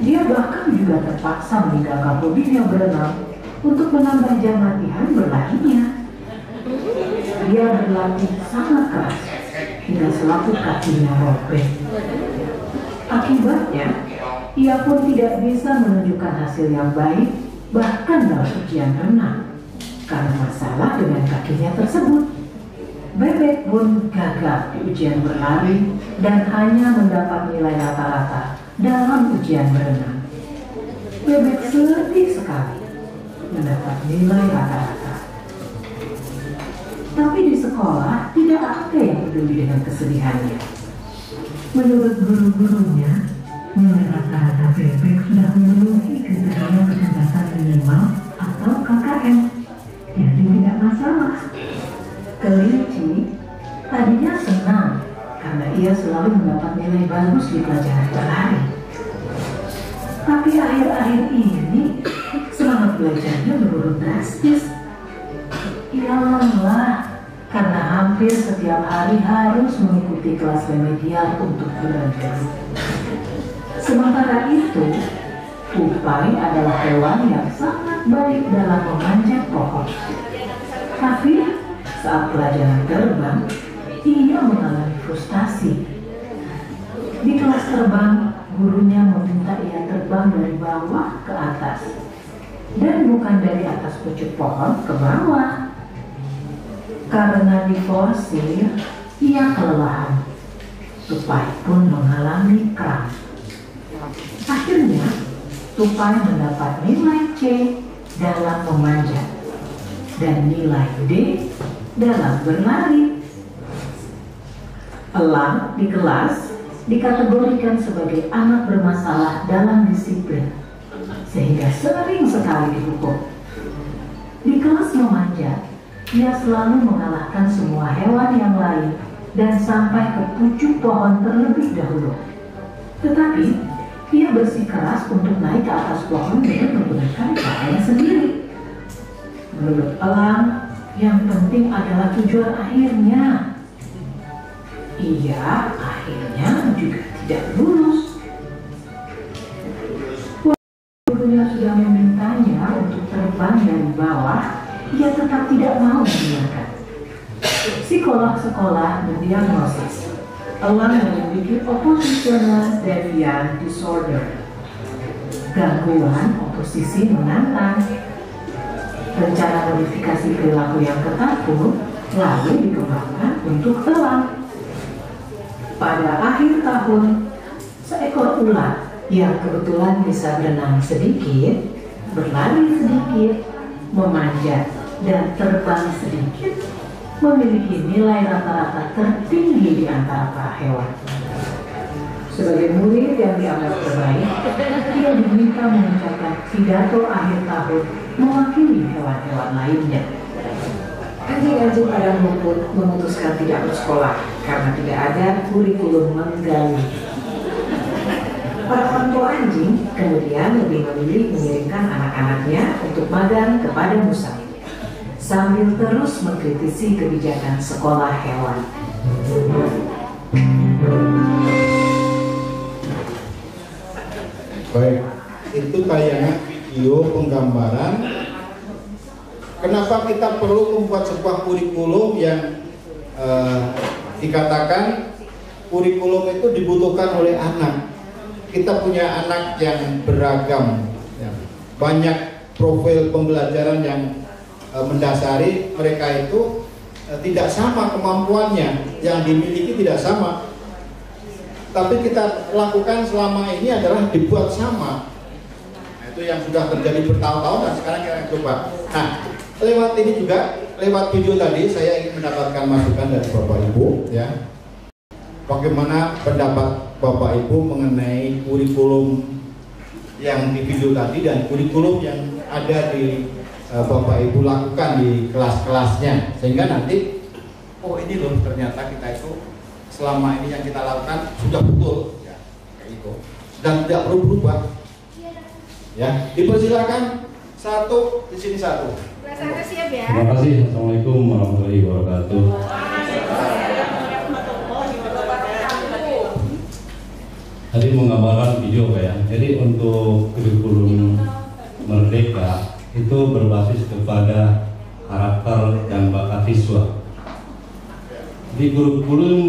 Dia bahkan juga terpaksa meninggalkan hobinya berenang untuk menambah jam latihan berlarinya. Dia berlatih sangat keras hingga selaput kakinya robek. Akibatnya, ia pun tidak bisa menunjukkan hasil yang baik bahkan dalam ujian renang karena masalah dengan kakinya tersebut. Bebek pun gagal di ujian berlari dan hanya mendapat nilai rata-rata dalam ujian berenang. Bebek sedih sekali mendapat nilai rata-rata. Tapi di sekolah tidak ada yang peduli dengan kesedihannya. Menurut guru-gurunya, nilai rata-rata Bebek sudah memenuhi kriteria kecerdasan minimal atau KKM. Jadi tidak masalah. Kelinci tadinya senang karena ia selalu mendapat nilai bagus di pelajaran berlari. Tapi akhir-akhir ini semangat belajarnya menurun drastis. Ia lelah karena hampir setiap hari harus mengikuti kelas remedial untuk berenang. Sementara itu, tupai adalah hewan yang sangat baik dalam memanjat pohon. Tapi saat pelajaran terbang, ia mengalami frustasi. Di kelas terbang, gurunya meminta ia terbang dari bawah ke atas dan bukan dari atas pucuk pohon ke bawah. Karena diforsir, ia kelelahan. Tupai pun mengalami kram. Akhirnya, Tupai mendapat nilai C dalam memanjat dan nilai D dalam berlari. Elang di kelas dikategorikan sebagai anak bermasalah dalam disiplin, sehingga sering sekali dihukum. Di kelas memanjat, ia selalu mengalahkan semua hewan yang lain dan sampai ke pucuk pohon terlebih dahulu. Tetapi, ia bersikeras untuk naik ke atas pohon dengan menggunakan caranya sendiri. Menurut elang, yang penting adalah tujuan akhirnya. Ia akhirnya juga tidak lulus. Gurunya sudah memintanya untuk terbang dari bawah, ia tetap tidak mau mendengarkan. Psikolog sekolah mendiagnosis elang memiliki oppositional deviant disorder, gangguan oposisi menantang. Rencana modifikasi perilaku yang ketat pun lalu dikembangkan untuk elang. Pada akhir tahun, seekor ular yang kebetulan bisa berenang sedikit, berlari sedikit, memanjat, dan terbang sedikit, memiliki nilai rata-rata tertinggi di antara para hewan. Sebagai murid yang dianggap terbaik, dia diminta mengucapkan pidato akhir tahun mewakili hewan-hewan lainnya. Anjing-anjing padang rumput memutuskan tidak bersekolah karena tidak ada kurikulum menggali. Para orang tua anjing kemudian lebih memilih mengirimkan anak-anaknya untuk magang kepada Musa, sambil terus mengkritisi kebijakan sekolah hewan. Baik, itu tayangan video penggambaran kenapa kita perlu membuat sebuah kurikulum yang dikatakan kurikulum itu dibutuhkan oleh anak. Kita punya anak yang beragam, ya. Banyak profil pembelajaran yang mendasari mereka itu tidak sama kemampuannya, yang dimiliki tidak sama. Tapi kita lakukan selama ini adalah dibuat sama. Nah, itu yang sudah terjadi bertahun-tahun dan sekarang kita coba. Nah, lewat ini juga, lewat video tadi saya ingin mendapatkan masukan dari Bapak Ibu, ya. Bagaimana pendapat Bapak Ibu mengenai kurikulum yang di video tadi dan kurikulum yang ada di Bapak Ibu lakukan di kelas-kelasnya, sehingga nanti oh ini loh ternyata kita itu selama ini yang kita lakukan sudah betul, ya, kayak itu, dan tidak perlu berubah. Ya, dipersilakan satu di sini satu. Siap ya. Terima kasih. Assalamualaikum warahmatullahi wabarakatuh. tadi menggambarkan video Pak ya. Jadi untuk kurikulum Merdeka itu berbasis kepada karakter dan bakat siswa. Di kurikulum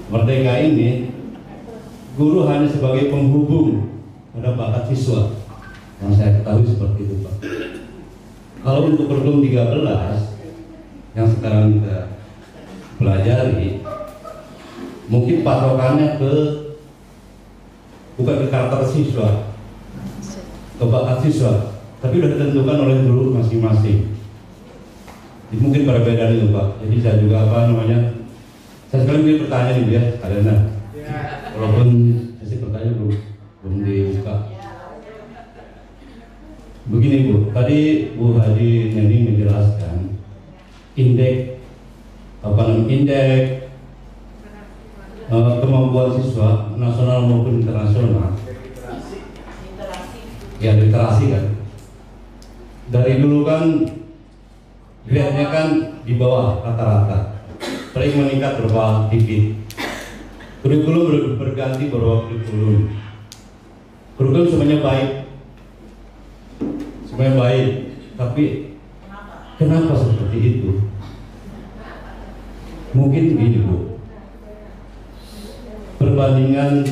Merdeka ini, guru hanya sebagai penghubung pada bakat siswa. Yang saya ketahui seperti itu Pak. Kalau untuk kurikulum 13 yang sekarang kita pelajari, mungkin patokannya bukan ke karakter siswa, ke bakat siswa, tapi sudah ditentukan oleh guru masing-masing. Jadi mungkin perbedaan itu Pak. Jadi saya juga saya sekali ingin bertanya nih ya, karena walaupun sesi pertanyaan belum dibuka. Begini Bu, tadi Bu Hadi Neni menjelaskan indeks kemampuan siswa nasional maupun internasional. Ya, literasi kan. Dari dulu kan grade-nya kan di bawah rata-rata, paling meningkat berapa dikit. Kurikulum berganti beberapa kurikulum. Kurikulum semuanya baik, tapi kenapa seperti itu? Mungkin begini Bu, perbandingan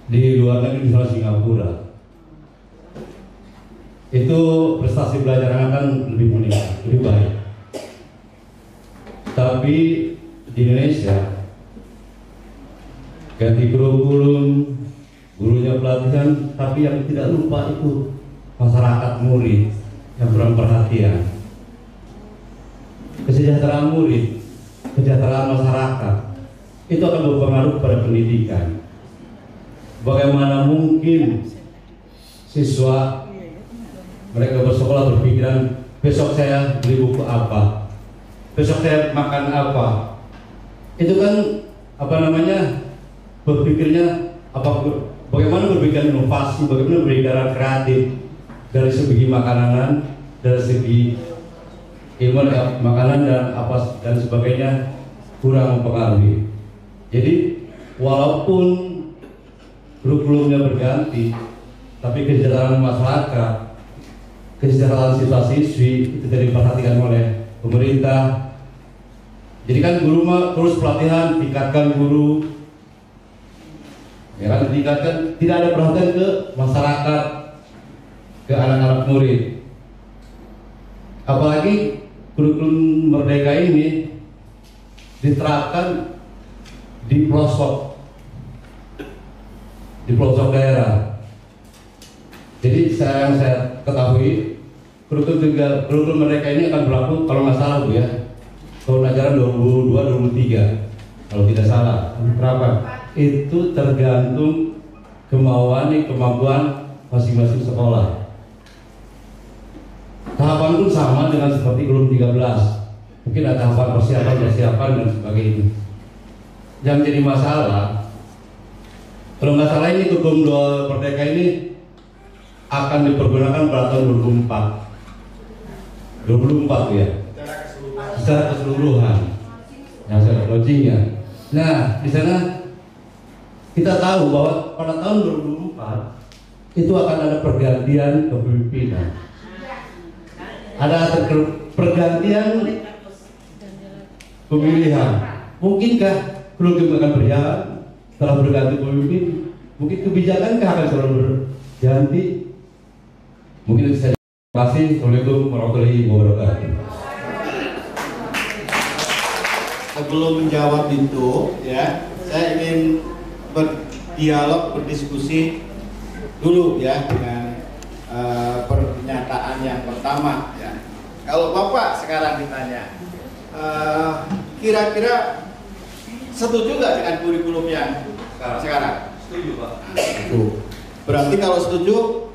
di luar negeri misalnya Singapura, itu prestasi belajar akan lebih meningkat, lebih baik. Tapi di Indonesia ganti kurikulum, gurunya pelatihan, tapi yang tidak lupa itu masyarakat murid yang kurang perhatian. Kesejahteraan murid, kesejahteraan masyarakat itu akan berpengaruh pada pendidikan. Bagaimana mungkin siswa mereka bersekolah berpikiran besok saya beli buku apa, besok saya makan apa? Itu kan berpikirnya bagaimana berpikir inovasi, bagaimana berpikir kreatif dari segi makanan, dari segi makanan dan sebagainya kurang mempengaruhi. Jadi walaupun kurikulumnya berganti, tapi kesejahteraan masyarakat, kesejahteraan siswa-siswi itu tidak diperhatikan oleh pemerintah. Jadi kan guru terus pelatihan, tingkatkan guru, ya kan, tingkatkan, tidak ada perhatian ke masyarakat, ke anak-anak murid. Apalagi kurikulum Merdeka ini diterapkan di pelosok daerah. Jadi yang saya ketahui kurikulum Merdeka ini akan berlaku kalau nggak salah Bu ya, tahun ajaran 2022-2023 kalau tidak salah. Berapa? Itu tergantung kemampuan masing-masing sekolah. Tahapan pun sama dengan seperti kurikulum 13. Mungkin ada tahapan persiapan dan sebagainya. Yang jadi masalah, kalau nggak salah ini kurikulum Merdeka ini akan dipergunakan pada tahun 2024 ya, secara keseluruhan, yang saya launchingnya. Nah, di sana kita tahu bahwa pada tahun 2024 itu akan ada pergantian kepemimpinan, ada pergantian pemilihan. Mungkinkah kurikulum akan berjalan setelah berganti pemimpin? Mungkin kebijakan akan selalu berganti. Mungkin saya terima kasih. Assalamualaikum warahmatullahi wabarakatuh. Sebelum menjawab itu, ya, saya ingin berdialog, berdiskusi dulu ya dengan pernyataan yang pertama. Ya. Kalau Bapak sekarang ditanya, kira-kira setuju nggak dengan kurikulum yang sekarang? Setuju Pak. Berarti kalau setuju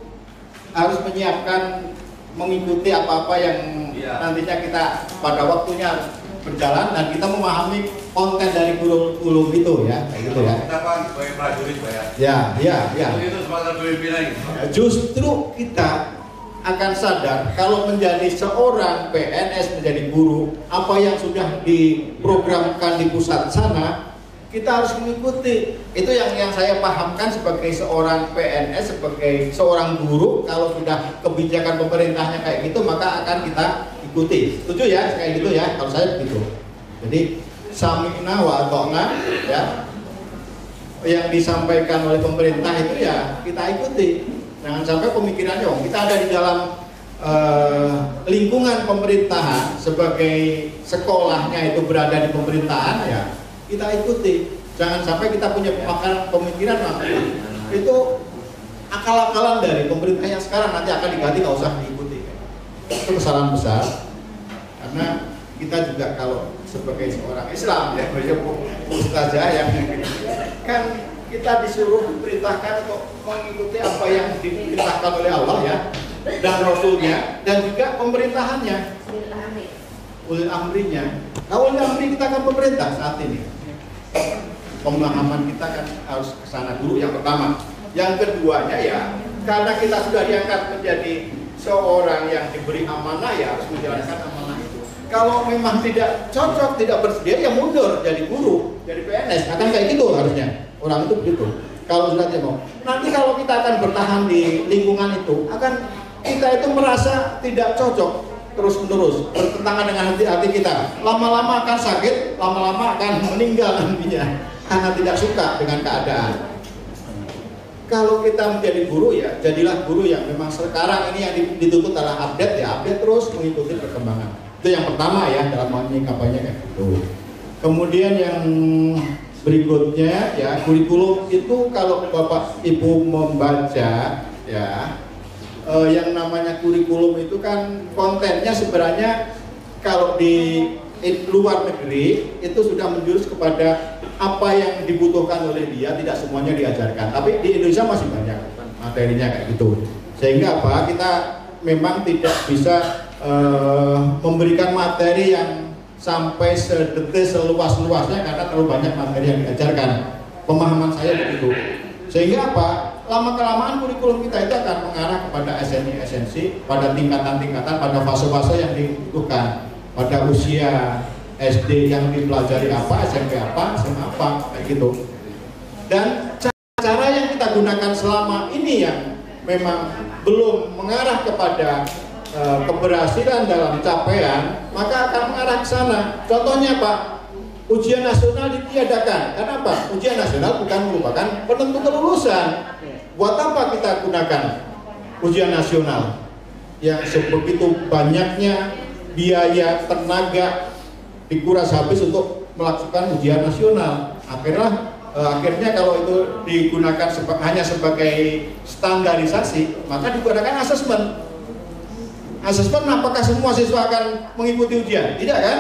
harus menyiapkan, mengikuti apa-apa yang nantinya kita pada waktunya harus berjalan dan kita memahami konten dari kurikulum itu ya, kayak gitu ya. Kita kan sebagai prajurit Pak ya. Ya. Itu sebagai pemimpinan. Justru kita akan sadar kalau menjadi seorang PNS, menjadi guru, apa yang sudah diprogramkan di pusat sana kita harus mengikuti. Itu yang saya pahamkan sebagai seorang PNS, sebagai seorang guru. Kalau sudah kebijakan pemerintahnya kayak gitu, maka akan kita ikuti. Setuju ya kayak gitu ya? Kalau saya begitu. Jadi sami'na wa ata'na ya. Yang disampaikan oleh pemerintah itu ya kita ikuti. Jangan sampai pemikirannya, kita ada di dalam lingkungan pemerintahan, sebagai sekolahnya itu berada di pemerintahan, ya kita ikuti. Jangan sampai kita punya pemikiran itu akal-akalan dari pemerintah yang sekarang nanti akan diganti, nggak usah diikuti. Itu kesalahan besar, karena kita juga kalau sebagai seorang Islam ya, ustazah yang kan kita disuruh diperintahkan untuk mengikuti apa yang diperintahkan oleh Allah ya, dan Rasulnya, dan juga pemerintahannya, ulil amrinya. Nah, ulil amri kita kan pemerintah saat ini. Pemahaman kita kan harus ke sana dulu, yang pertama. Yang keduanya ya, karena kita sudah diangkat menjadi seorang yang diberi amanah, ya harus menjalankan amanah itu. Kalau memang tidak cocok, tidak bersedia, ya mundur jadi guru, jadi PNS. Akan kayak gitu harusnya. Orang itu begitu. Kalau sudah tidak mau. Nanti kalau kita akan bertahan di lingkungan itu, akan kita itu merasa tidak cocok terus-menerus, bertentangan dengan hati kita. Lama-lama akan sakit, lama-lama akan meninggal nantinya karena tidak suka dengan keadaan. Kalau kita menjadi guru, ya jadilah guru yang memang sekarang ini yang dituntut adalah update, ya update terus mengikuti perkembangan. Itu yang pertama ya dalam menyikapinya kayak gitu. Kemudian yang berikutnya ya, kurikulum itu kalau Bapak Ibu membaca ya, yang namanya kurikulum itu kan kontennya sebenarnya kalau di luar negeri itu sudah menjurus kepada apa yang dibutuhkan oleh dia, tidak semuanya diajarkan. Tapi di Indonesia masih banyak materinya kayak gitu. Sehingga apa? Kita memang tidak bisa memberikan materi yang sampai sedetil seluas-luasnya karena terlalu banyak materi yang diajarkan. Pemahaman saya begitu. Sehingga apa? Lama-kelamaan kurikulum kita itu akan mengarah kepada esensi-esensi pada tingkatan-tingkatan, pada fase-fase yang dibutuhkan. Pada usia SD yang dipelajari apa, SMP apa, SMA apa, kayak gitu. Dan cara yang kita gunakan selama ini yang memang belum mengarah kepada keberhasilan dalam capaian, maka akan mengarah ke sana. Contohnya Pak, ujian nasional ditiadakan. Karena apa? Ujian nasional bukan merupakan penentu kelulusan. Buat apa kita gunakan ujian nasional yang sebegitu banyaknya biaya, tenaga dikuras habis untuk melakukan ujian nasional. Akhirnya kalau itu digunakan hanya sebagai standarisasi, maka digunakan asesmen. Asesmen apakah semua siswa akan mengikuti ujian? Tidak kan?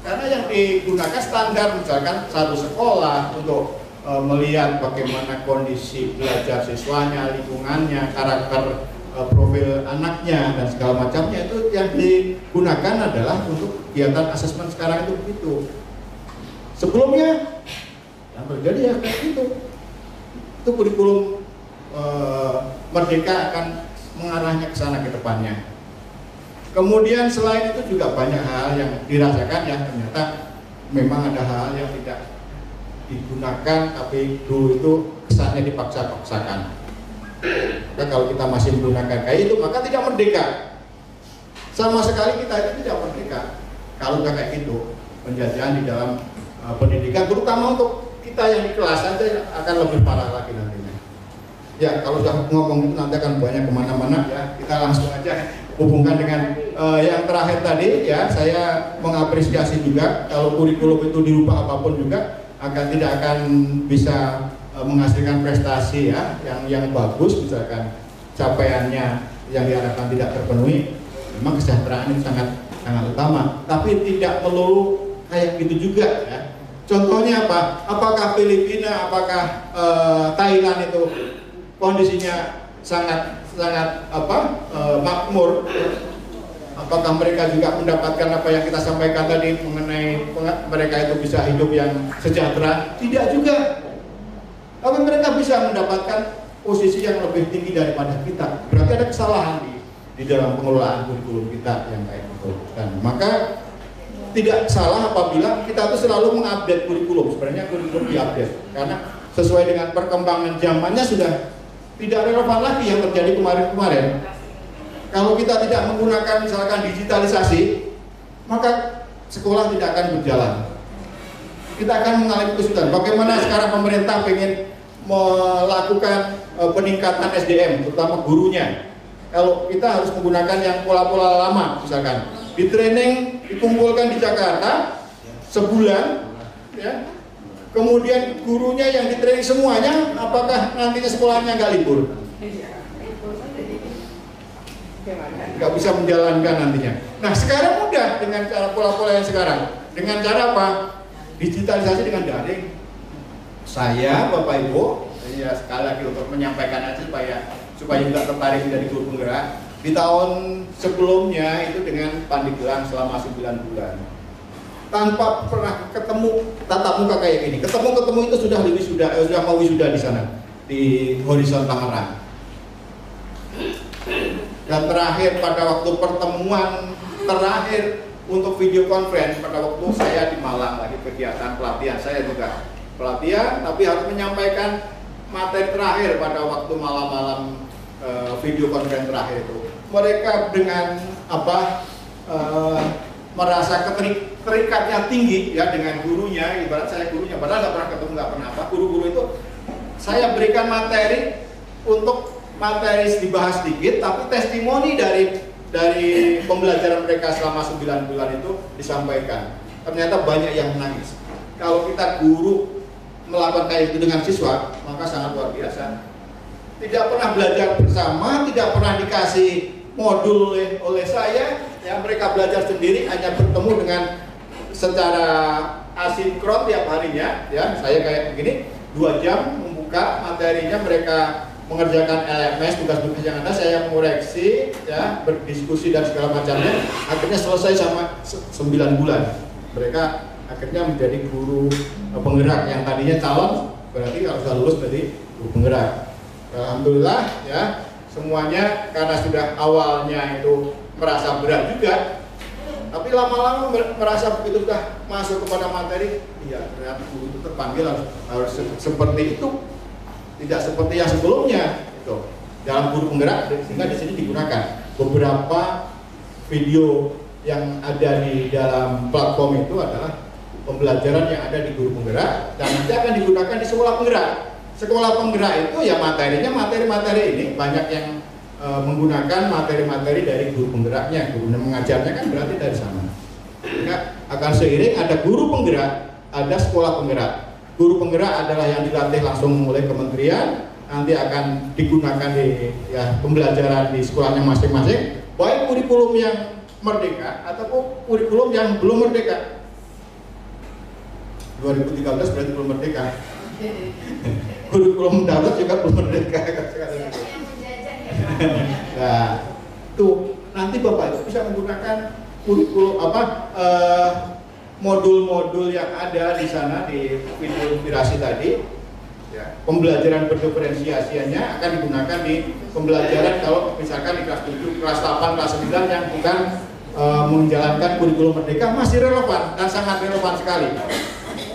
Karena yang digunakan standar, misalkan satu sekolah untuk melihat bagaimana kondisi belajar siswanya, lingkungannya, karakter profil anaknya dan segala macamnya, itu yang digunakan adalah untuk kegiatan asesmen sekarang itu begitu. Sebelumnya yang terjadi ya kayak gitu. Itu kurikulum Merdeka akan mengarahnya ke sana ke depannya. Kemudian selain itu juga banyak hal yang dirasakan ya, ternyata memang ada hal yang tidak digunakan tapi dulu itu kesannya dipaksa-paksakan. Maka kalau kita masih menggunakan kayak itu, maka tidak merdeka. Sama sekali kita itu tidak merdeka kalau nggak kayak gitu. Penjajahan di dalam pendidikan, terutama untuk kita yang di kelas saja, akan lebih parah lagi nantinya. Ya, kalau sudah ngomong nanti akan banyak kemana-mana ya. Kita langsung aja hubungkan dengan yang terakhir tadi ya. Saya mengapresiasi juga kalau kurikulum itu dirubah apapun juga tidak akan bisa menghasilkan prestasi ya yang bagus, misalkan capaiannya yang diharapkan tidak terpenuhi. Memang kesejahteraan itu sangat utama, tapi tidak melulu kayak gitu juga ya. Contohnya apa? Apakah Filipina, apakah Thailand itu kondisinya sangat makmur? Apakah mereka juga mendapatkan apa yang kita sampaikan tadi mengenai mereka itu bisa hidup yang sejahtera? Tidak juga. Tapi mereka bisa mendapatkan posisi yang lebih tinggi daripada kita. Berarti ada kesalahan di dalam pengelolaan kurikulum kita yang kayak gitu. Dan maka tidak salah apabila kita tuh selalu mengupdate kurikulum. Sebenarnya kurikulum diupdate karena sesuai dengan perkembangan zamannya sudah tidak relevan lagi yang terjadi kemarin-kemarin. Kalau kita tidak menggunakan misalkan digitalisasi, maka sekolah tidak akan berjalan. Kita akan mengalami kesulitan. Bagaimana sekarang pemerintah ingin melakukan peningkatan SDM, terutama gurunya. Kalau kita harus menggunakan yang pola-pola lama, misalkan di training dikumpulkan di Jakarta sebulan, ya. Kemudian gurunya yang di training semuanya, apakah nantinya sekolahnya nggak libur? Nggak bisa menjalankan nantinya. Nah sekarang mudah dengan cara pola-pola yang sekarang. Dengan cara apa? Digitalisasi dengan daring. Saya, Bapak Ibu, ya sekali lagi untuk menyampaikan aja supaya juga tertarik dari guru penggerak. Di tahun sebelumnya itu dengan Pandeglang selama 9 bulan. Tanpa pernah ketemu tatap muka kayak gini. Ketemu itu sudah mau wisuda di sana di Horizon Tangerang. Dan terakhir pada waktu pertemuan terakhir untuk video conference pada waktu saya di Malang lagi kegiatan pelatihan, saya juga pelatihan tapi harus menyampaikan materi terakhir pada waktu malam-malam video conference terakhir itu. Mereka dengan merasa keterikatnya tinggi ya dengan gurunya, ibarat saya gurunya, padahal nggak pernah ketemu, nggak pernah apa. Guru-guru itu saya berikan materi untuk materi dibahas sedikit, tapi testimoni dari pembelajaran mereka selama 9 bulan itu disampaikan. Ternyata banyak yang menangis. Kalau kita guru melakukan kayak itu dengan siswa, maka sangat luar biasa. Tidak pernah belajar bersama, tidak pernah dikasih modul oleh saya, ya mereka belajar sendiri, hanya bertemu dengan secara asinkron tiap harinya, ya saya kayak begini 2 jam membuka materinya, mereka mengerjakan LMS, tugas-tugas yang ada, saya mengoreksi, ya berdiskusi dan segala macamnya, akhirnya selesai sama 9 bulan. Mereka akhirnya menjadi guru penggerak yang tadinya calon, berarti harus lulus dari guru penggerak. Alhamdulillah ya, semuanya karena sudah awalnya itu merasa berat juga, tapi lama-lama merasa begitu sudah masuk kepada materi, iya ternyata guru itu terpanggil harus seperti itu, tidak seperti yang sebelumnya itu dalam guru penggerak. Sehingga di sini digunakan beberapa video yang ada di dalam platform itu adalah pembelajaran yang ada di guru penggerak dan nanti akan digunakan di sekolah penggerak. Sekolah penggerak itu ya materinya materi-materi ini banyak yang menggunakan materi-materi dari guru penggeraknya, guru yang mengajarnya kan berarti dari sana. Sehingga akan seiring ada guru penggerak, ada sekolah penggerak. Guru penggerak adalah yang dilatih langsung oleh kementerian, nanti akan digunakan di pembelajaran di sekolahnya masing-masing, baik kurikulum yang merdeka ataupun kurikulum yang belum merdeka. 2013 berarti belum merdeka. Kurikulum darurat juga belum merdeka. Nah, tuh nanti Bapak Ibu bisa menggunakan kurikulum modul-modul yang ada di sana di video inspirasi tadi. Ya, pembelajaran berdiferensiasinya akan digunakan di pembelajaran kalau misalkan di kelas 7, kelas 8, kelas 9 yang bukan menjalankan kurikulum merdeka masih relevan dan sangat relevan sekali.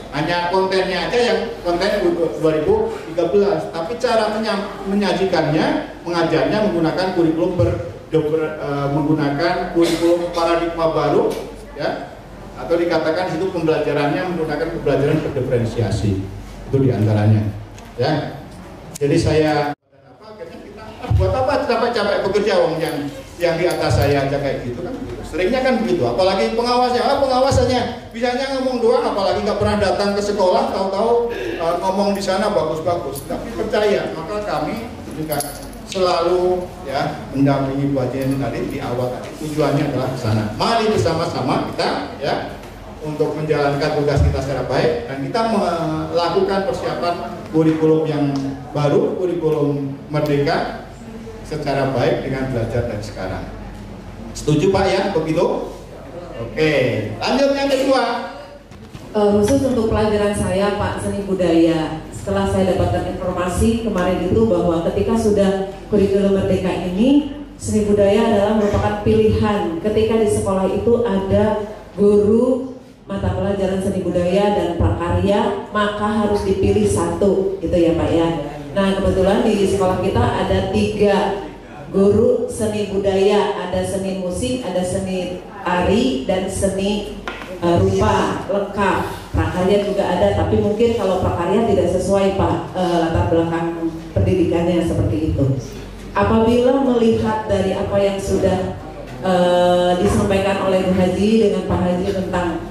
Hanya kontennya aja yang konten 2013, tapi cara menyajikannya, mengajarnya menggunakan kurikulum menggunakan kurikulum paradigma baru, ya, atau dikatakan di situ pembelajarannya menggunakan pembelajaran berdiferensiasi, itu diantaranya, ya. Jadi saya akhirnya kita buat apa capek-capek bekerja yang di atas saya aja kayak gitu kan. Seringnya kan begitu, apalagi pengawasannya bisanya ngomong doang, apalagi nggak pernah datang ke sekolah, tahu-tahu ngomong di sana bagus-bagus. Tapi percaya, maka kami juga selalu ya mendampingi Bu Haji tadi di awal tadi. Tujuannya adalah ke sana. Mari bersama-sama kita ya untuk menjalankan tugas kita secara baik dan kita melakukan persiapan kurikulum yang baru, kurikulum merdeka secara baik dengan belajar dari sekarang. Setuju Pak ya, begitu? Oke, lanjut yang kedua. Khusus untuk pelajaran saya Pak, seni budaya. Setelah saya dapatkan informasi kemarin itu bahwa ketika sudah kurikulum merdeka ini, seni budaya adalah merupakan pilihan. Ketika di sekolah itu ada guru mata pelajaran seni budaya dan prakarya, maka harus dipilih satu, gitu ya Pak ya. Nah kebetulan di sekolah kita ada 3 guru seni budaya, ada seni musik, ada seni tari, dan seni rupa lengkap. Prakarya juga ada, tapi mungkin kalau prakarya tidak sesuai Pak latar belakang pendidikannya seperti itu. Apabila melihat dari apa yang sudah disampaikan oleh Bu Haji dengan Pak Haji tentang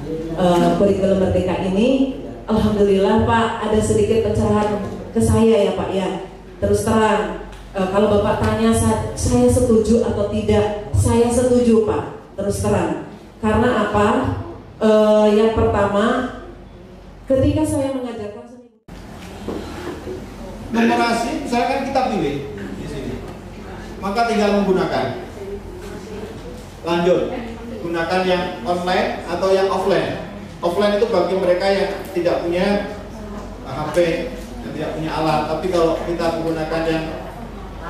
kurikulum Merdeka ini, alhamdulillah Pak ada sedikit pencerahan ke saya ya Pak ya. Terus terang, kalau Bapak tanya saya setuju atau tidak, saya setuju Pak, terus terang. Karena apa? Yang pertama, ketika saya mengajarkan seni numerasi, misalkan kita pilih di sini, maka tinggal menggunakan. Lanjut, gunakan yang online atau yang offline. Offline itu bagi mereka yang tidak punya HP, yang tidak punya alat. Tapi kalau kita menggunakan yang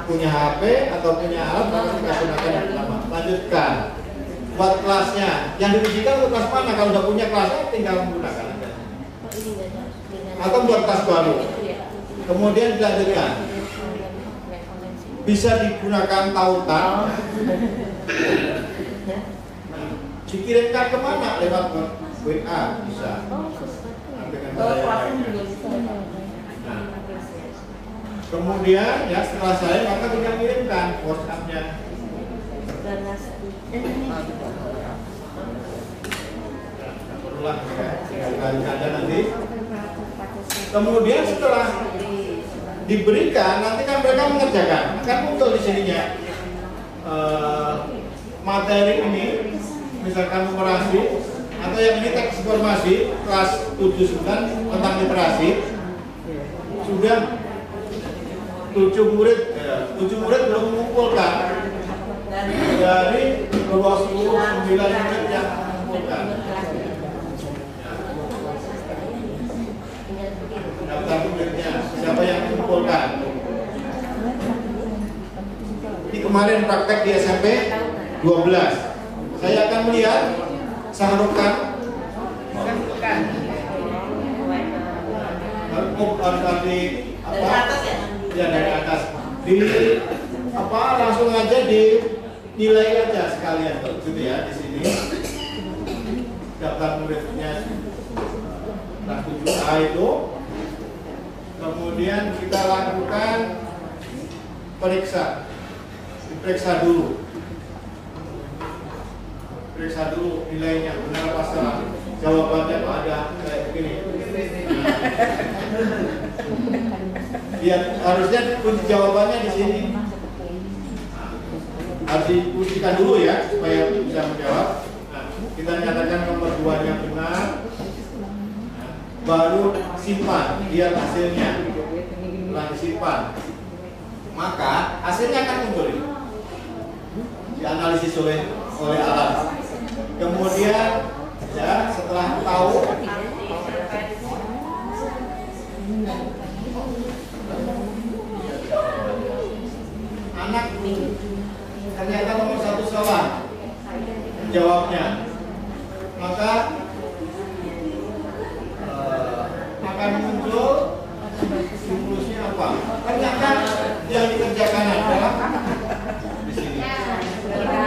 punya HP atau punya alat, maka kita gunakan yang pertama. Lanjutkan. Buat kelasnya, yang diujikan untuk kelas mana? Kalau sudah punya kelasnya, tinggal menggunakan aja. Atau buat kelas baru. Kemudian dilanjutkan. Bisa digunakan tautan. Dikirimkan kemana? Lewat WA bisa. Nah, kemudian ya setelah saya maka tinggal kirimkan WhatsApp-nya. Berulang ya, sekali aja nanti. Kemudian setelah diberikan, nanti kan mereka mengerjakan. Kan muncul di sininya materi ini, misalkan numerasi atau yang ini teks informasi kelas 7-9 tentang literasi. Sudah 7 murid belum mengumpulkan dari 29 murid yang mengumpulkan. Daftar muridnya siapa yang mengumpulkan? Ini kemarin praktek di SMP 12. Saya akan melihat saharukan dari atas ya dari atas di apa langsung aja dinilai aja sekalian gitu ya di sini daftar muridnya kelas 7A itu. Kemudian kita lakukan diperiksa dulu nilainya benar apa salah. Jawabannya kok ada kayak begini. Lihat harusnya kunci jawabannya di sini. Harus diujikan dulu ya supaya bisa menjawab. Nah, kita nyatakan nomor 2-nya benar. Baru simpan, lihat hasilnya. Setelah disimpan, maka hasilnya akan muncul. Dianalisis oleh alat. Kemudian ya setelah tahu anak ternyata nomor 1 salah jawabnya, maka akan muncul stimulusnya apa? Ternyata yang dikerjakan adalah di sini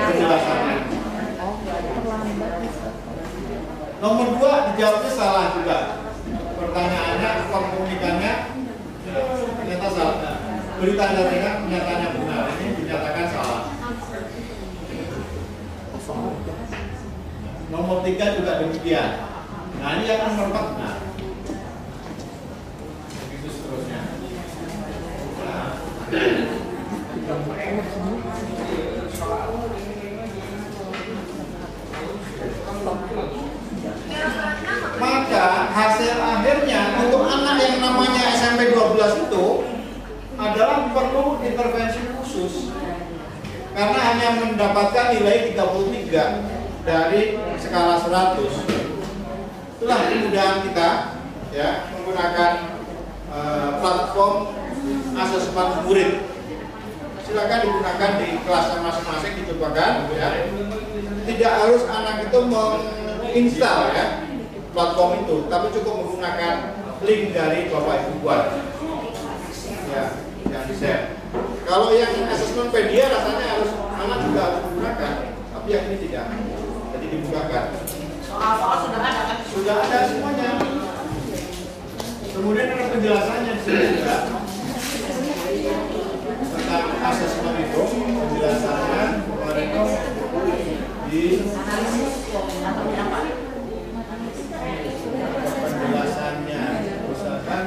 penjelasannya. Nomor 2 dijawabnya salah juga. Pertanyaannya, komunikannya ternyata salah. Beri tanda tengah, kenyataannya benar. Ini dinyatakan salah. Nomor 3 juga demikian. Nah ini yang nomor 4 benar. Begitu seterusnya. Nah. Maka hasil akhirnya untuk anak yang namanya SMP 12 itu adalah perlu intervensi khusus karena hanya mendapatkan nilai 33 dari skala 100. Itulah kemudahan kita ya menggunakan platform asesmen murid. Silakan digunakan di kelas masing-masing dicobakan ya. Tidak harus anak itu install ya platform itu, tapi cukup menggunakan link dari Bapak Ibu buat ya yang di share. Kalau yang Assessmentpedia rasanya harus anak juga harus menggunakan, tapi yang ini tidak, jadi dibukakan. Soal-soal sudah ada kan? Sudah ada semuanya. Kemudian ada penjelasannya di sini juga tentang asesmen itu, penjelasannya kemarin di penjelasannya misalkan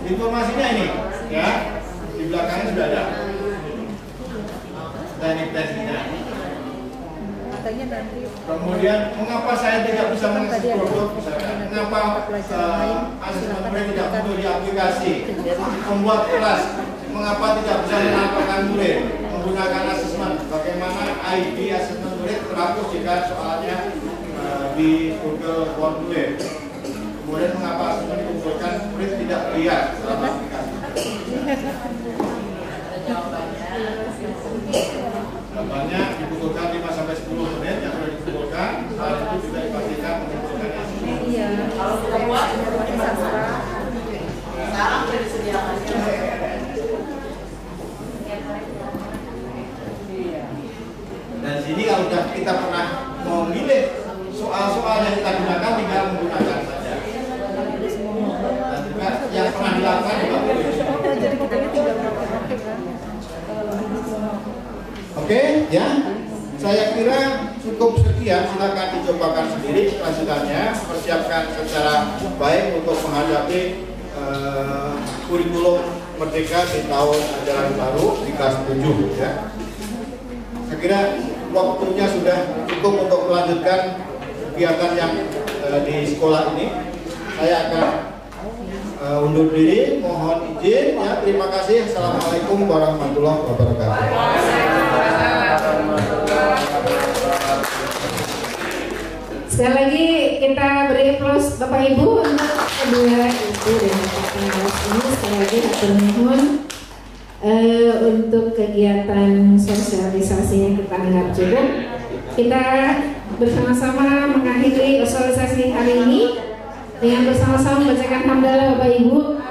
informasinya ini ya di belakangnya sudah ada teknik-tekniknya. Kemudian mengapa saya tidak bisa mengakses produk, misalkan mengapa asesmen murid tidak muncul di aplikasi, membuat kelas, mengapa tidak bisa menampilkan murid menggunakan asesmen, bagaimana ID asesmen murid terhapus jika soalnya di Google Formulir. Kemudian mengapa asesmen dikumpulkan murid tidak lihat dalam aplikasi. Jawabannya dibutuhkan 5-10 menit yang sudah dikumpulkan, hal itu juga dipastikan mengumpulkan asesmen. Iya. Kalau sudah buat, sekarang sudah disediakan. Dan sini kalau sudah kita pernah memilih soal-soal yang kita gunakan, tinggal menggunakan saja. Dan juga yang pernah dilakukan juga boleh. Oke, ya. Saya kira cukup sekian. Silakan dicobakan sendiri kelanjutannya. Persiapkan secara baik untuk menghadapi kurikulum Merdeka di tahun ajaran baru di kelas 7 ya. Saya kira waktunya sudah cukup untuk melanjutkan kegiatan yang di sekolah ini. Saya akan undur diri, mohon izin ya. Terima kasih. Assalamualaikum warahmatullahi wabarakatuh. Sekali lagi kita beri aplaus Bapak Ibu untuk kedua ibu dan bapak pengawas ini. Sekali lagi hatur nuhun untuk kegiatan sosialisasi yang kita anggap cukup. Kita bersama-sama mengakhiri sosialisasi hari ini dengan bersama-sama membacakan hamdalah Bapak Ibu.